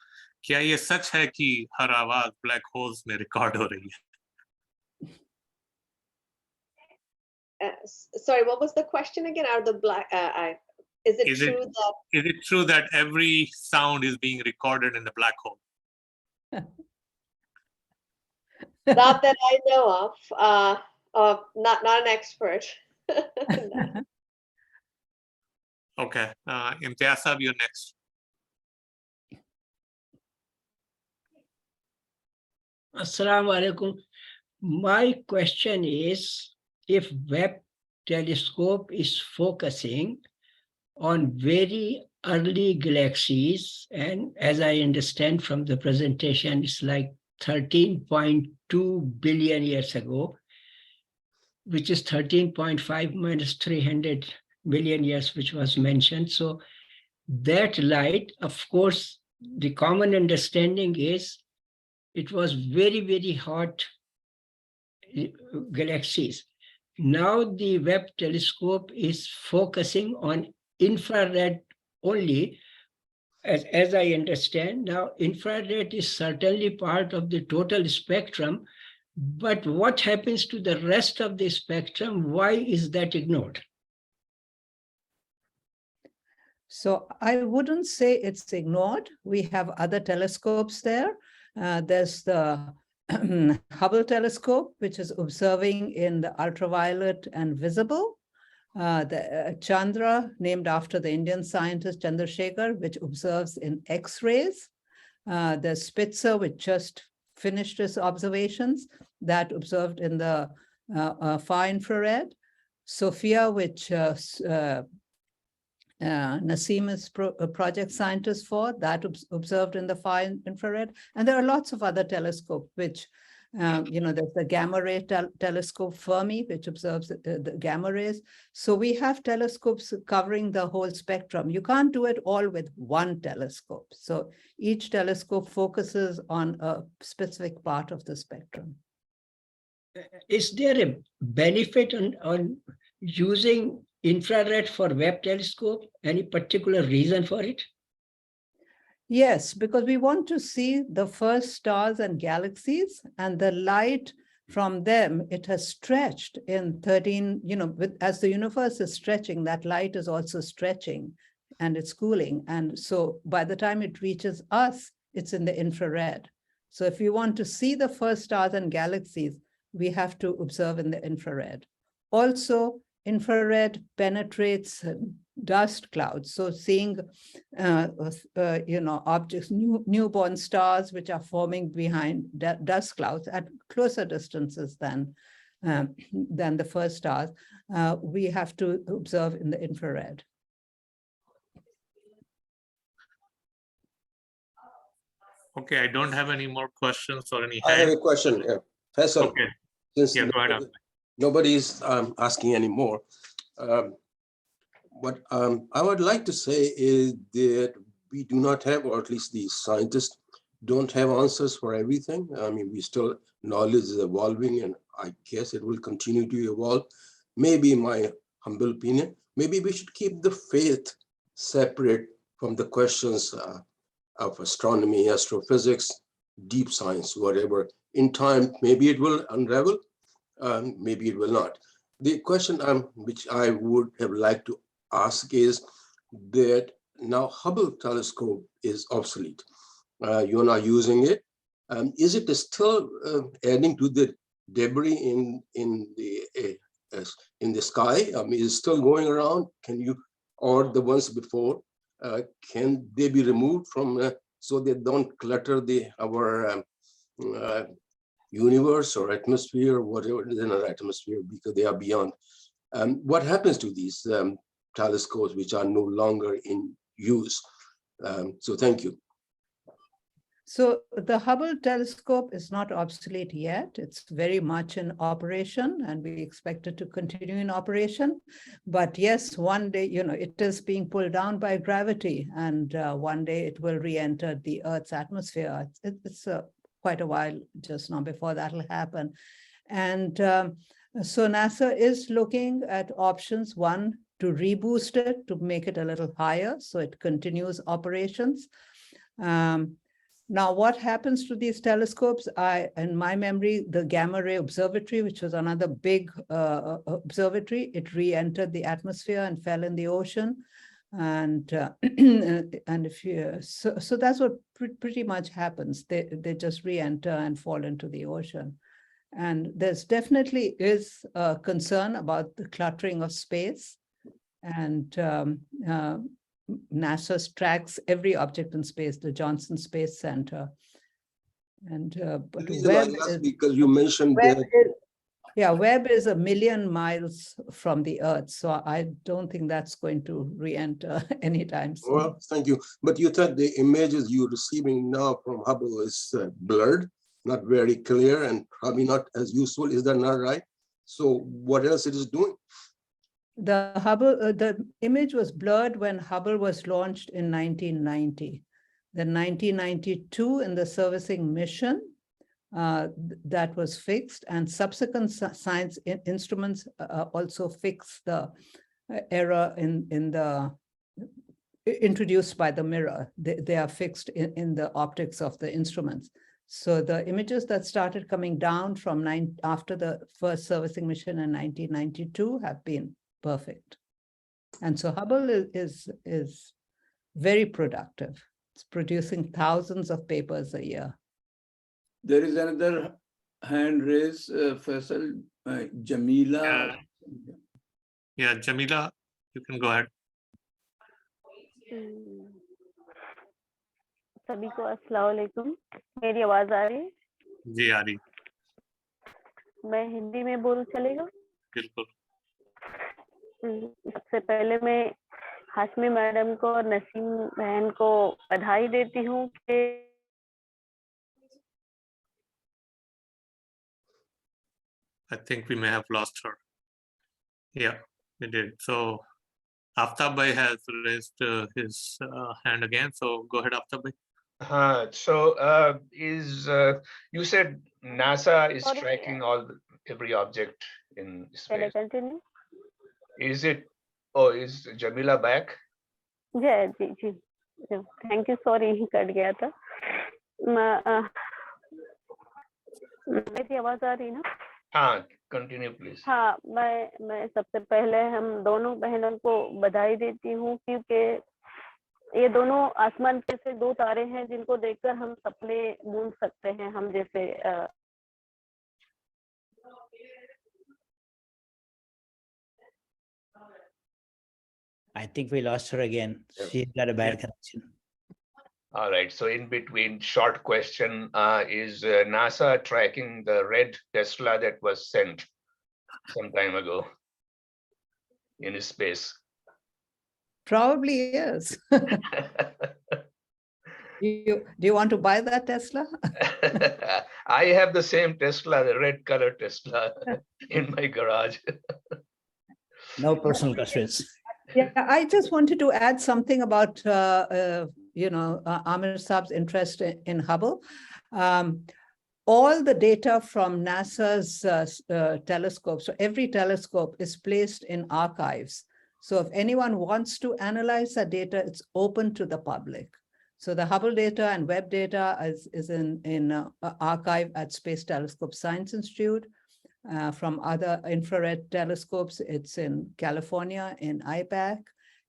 क्या ये सच है कि हर आवाज black holes में record हो रही है? Sorry, what was the question again? Are the black? Is it true that? Is it true that every sound is being recorded in the black hole? Not that I know of. Not an expert. Okay. Imtiaz Saab, you're next. Assalamu alaikum. My question is, if Webb telescope is focusing on very early galaxies, and as I understand from the presentation, it's like 13.2 billion years ago, which is 13.5 minus 300 million years, which was mentioned. So that light, of course, the common understanding is it was very, very hot galaxies. Now the Webb telescope is focusing on infrared only, as I understand. Now, infrared is certainly part of the total spectrum, but what happens to the rest of the spectrum? Why is that ignored? So I wouldn't say it's ignored. We have other telescopes there. There's the Hubble telescope, which is observing in the ultraviolet and visible. The Chandra, named after the Indian scientist Chandrasekhar, which observes in X-rays. The Spitzer, which just finished its observations, that observed in the far infrared. Sophia, which Naseem is a project scientist for, that observed in the far infrared. And there are lots of other telescopes, which, there's the gamma ray telescope Fermi, which observes the gamma rays. So we have telescopes covering the whole spectrum. You can't do it all with one telescope. So each telescope focuses on a specific part of the spectrum. Is there a benefit on using infrared for Webb telescope? Any particular reason for it? Yes, because we want to see the first stars and galaxies, and the light from them, it has stretched in 13, as the universe is stretching, that light is also stretching and it's cooling. And so by the time it reaches us, it's in the infrared. So if you want to see the first stars and galaxies, we have to observe in the infrared. Also, infrared penetrates dust clouds. So seeing, objects, newborn stars, which are forming behind dust clouds at closer distances than the first stars, we have to observe in the infrared. Okay, I don't have any more questions or any I have hands. a question. Faisal, Okay. since Yeah, go ahead. nobody's asking anymore. What I would like to say is that we do not have, or at least the scientists don't have answers for everything. I mean, knowledge is evolving, and I guess it will continue to evolve. Maybe, my humble opinion, maybe we should keep the faith separate from the questions of astronomy, astrophysics, deep science, whatever. In time, maybe it will unravel, maybe it will not. The question which I would have liked to ask is that now Hubble telescope is obsolete. You're not using it. Is it still adding to the debris in the sky? I mean, is it still going around? Or the ones before, can they be removed from so they don't clutter our universe or atmosphere, or whatever it is in our atmosphere, because they are beyond. What happens to these telescopes which are no longer in use? So thank you. So the Hubble telescope is not obsolete yet. It's very much in operation, and we expect it to continue in operation. But yes, one day, it is being pulled down by gravity, and one day it will re-enter the Earth's atmosphere. It's quite a while just now before that will happen. And so NASA is looking at options. One to reboost it, to make it a little higher, so it continues operations. Now, what happens to these telescopes? In my memory, the Gamma Ray Observatory, which was another big observatory, it re-entered the atmosphere and fell in the ocean. And so that's what pretty much happens. They just re-enter and fall into the ocean. And there's definitely is a concern about the cluttering of space. And NASA tracks every object in space, the Johnson Space Center. And but Webb is, because you mentioned Webb that. is, yeah, Webb is 1 million miles from the Earth, so I don't think that's going to re-enter anytime soon. Well, thank you. But you thought the images you're receiving now from Hubble is blurred, not very clear, and probably not as useful. Is that not right? So what else it is doing? The Hubble, the image was blurred when Hubble was launched in 1990. Then 1992 in the servicing mission, that was fixed, and subsequent science instruments also fixed the error in the introduced by the mirror. They are fixed in the optics of the instruments. So the images that started coming down from after the first servicing mission in 1992 have been perfect. And so Hubble is very productive. It's producing thousands of papers a year. There is another hand raised, Faisal, Jamila. Yeah, Jamila, you can go ahead. सभी को अस्सलाम वालेकुम। मेरी आवाज आ रही है? जी आ रही। मैं हिंदी में बोलूं चलेगा? बिल्कुल। इससे पहले मैं हाशमी मैडम को और नसीम बहन को बधाई देती हूँ कि I think we may have lost her. Yeah, we did. So Aftab Bhai has raised his hand again. So go ahead, Aftab Bhai. So you said NASA is tracking every object in space. Can I continue? Is Jamila back? Yeah, जी. Thank you. Sorry, cut गया था. मेरी आवाज आ रही है ना? हाँ, continue please. हाँ, मैं सबसे पहले हम दोनों बहनों को बधाई देती हूँ क्योंकि ये दोनों आसमान के से दो तारे हैं जिनको देखकर हम सपने बूंद सकते हैं, हम जैसे I think we lost her again. She got a bad connection. All right. So in between, short question, is NASA tracking the red Tesla that was sent some time ago in space? Probably is. Do you want to buy that Tesla? I have the same Tesla, the red color Tesla in my garage. No personal questions. Yeah, I just wanted to add something about, Amir Saab's interest in Hubble. All the data from NASA's telescopes, so every telescope is placed in archives. So if anyone wants to analyze that data, it's open to the public. So the Hubble data and Webb data is in archive at Space Telescope Science Institute. From other infrared telescopes, it's in California in IPAC,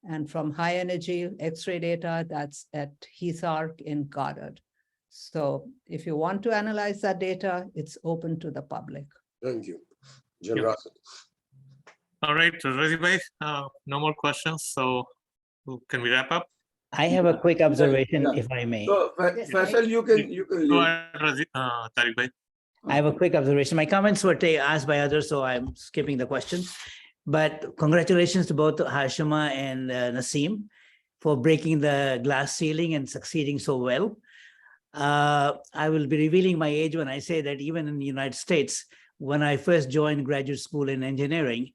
and from high energy X-ray data, that's at HESARC in Goddard. So if you want to analyze that data, it's open to the public. Thank you. Generosity. All right, Razi bhai, no more questions. So can we wrap up? I have a quick observation, if I may. So, Faisal, you can Go leave. ahead, Razi, Tariq bhai. I have a quick observation. My comments were asked by others, so I'm skipping the question. But congratulations to both Hashima and Naseem for breaking the glass ceiling and succeeding so well. I will be revealing my age when I say that even in the United States, when I first joined graduate school in engineering,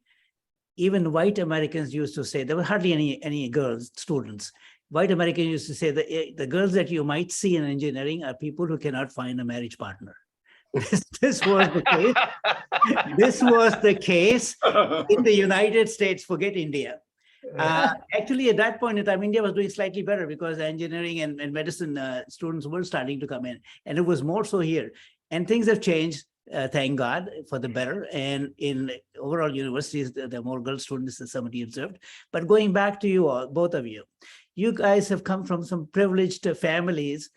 even white Americans used to say, there were hardly any girls, students. White Americans used to say that the girls that you might see in engineering are people who cannot find a marriage partner. This was the case. This was the case in the United States, forget India. Actually, at that point in time, India was doing slightly better because engineering and medicine students were starting to come in, and it was more so here. And things have changed, thank God, for the better. And in overall universities, there are more girl students than somebody observed. But going back to you all, both of you, you guys have come from some privileged families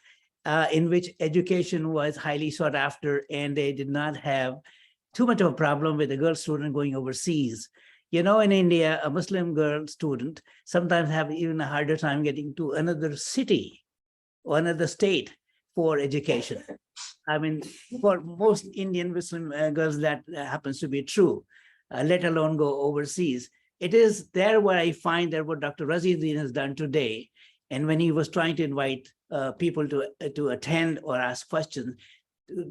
in which education was highly sought after, and they did not have too much of a problem with a girl student going overseas. You know, in India, a Muslim girl student sometimes have even a harder time getting to another city or another state for education. I mean, for most Indian Muslim girls, that happens to be true, let alone go overseas. It is there where I find that what Dr. Raziuddin has done today, and when he was trying to invite people to attend or ask questions,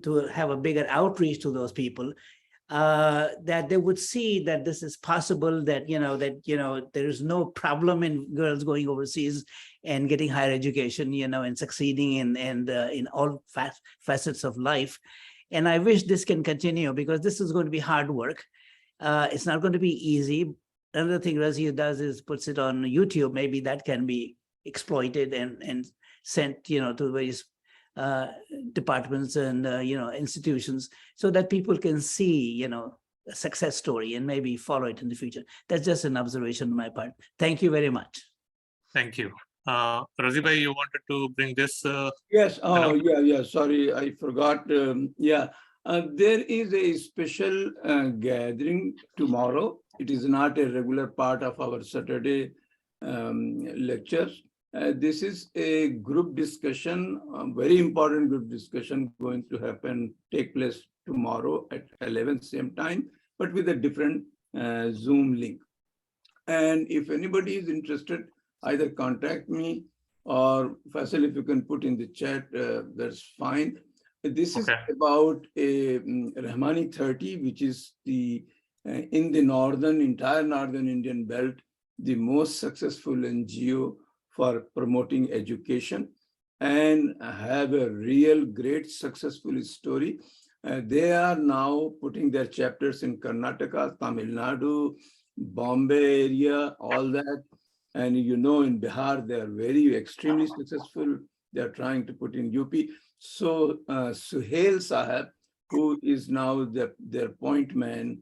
to have a bigger outreach to those people, that they would see that this is possible, that there is no problem in girls going overseas and getting higher education, and succeeding in all facets of life. And I wish this can continue, because this is going to be hard work. It's not going to be easy. Another thing Razi does is puts it on YouTube. Maybe that can be exploited and sent, to various departments and institutions, so that people can see a success story and maybe follow it in the future. That's just an observation on my part. Thank you very much. Thank you. Razi bhai, you wanted to bring this? Yes. Oh, yeah. Sorry, I forgot. There is a special gathering tomorrow. It is not a regular part of our Saturday lectures. This is a group discussion, a very important group discussion going to take place tomorrow at 11 same time, but with a different Zoom link. And if anybody is interested, either contact me or Faisal, if you can put in the chat, that's fine. This is about a Rahmani 30, which is the in the entire northern Indian belt, the most successful NGO for promoting education, and have a real great successful story. They are now putting their chapters in Karnataka, Tamil Nadu, Bombay area, all that. And in Bihar, they are very extremely successful. They are trying to put in UP. So Suhail Sahab, who is now their point man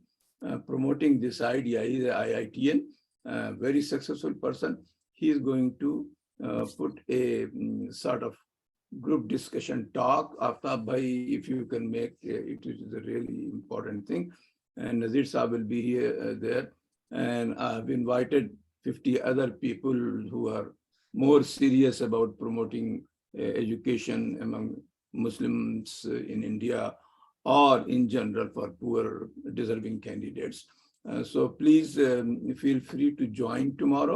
promoting this idea, he is an IITian, very successful person. He is going to put a sort of group discussion talk. Aftab bhai, if you can make it, is a really important thing. And Nazir Saab will be here there. And I've invited 50 other people who are more serious about promoting education among Muslims in India, or in general for poor deserving candidates. So please feel free to join tomorrow.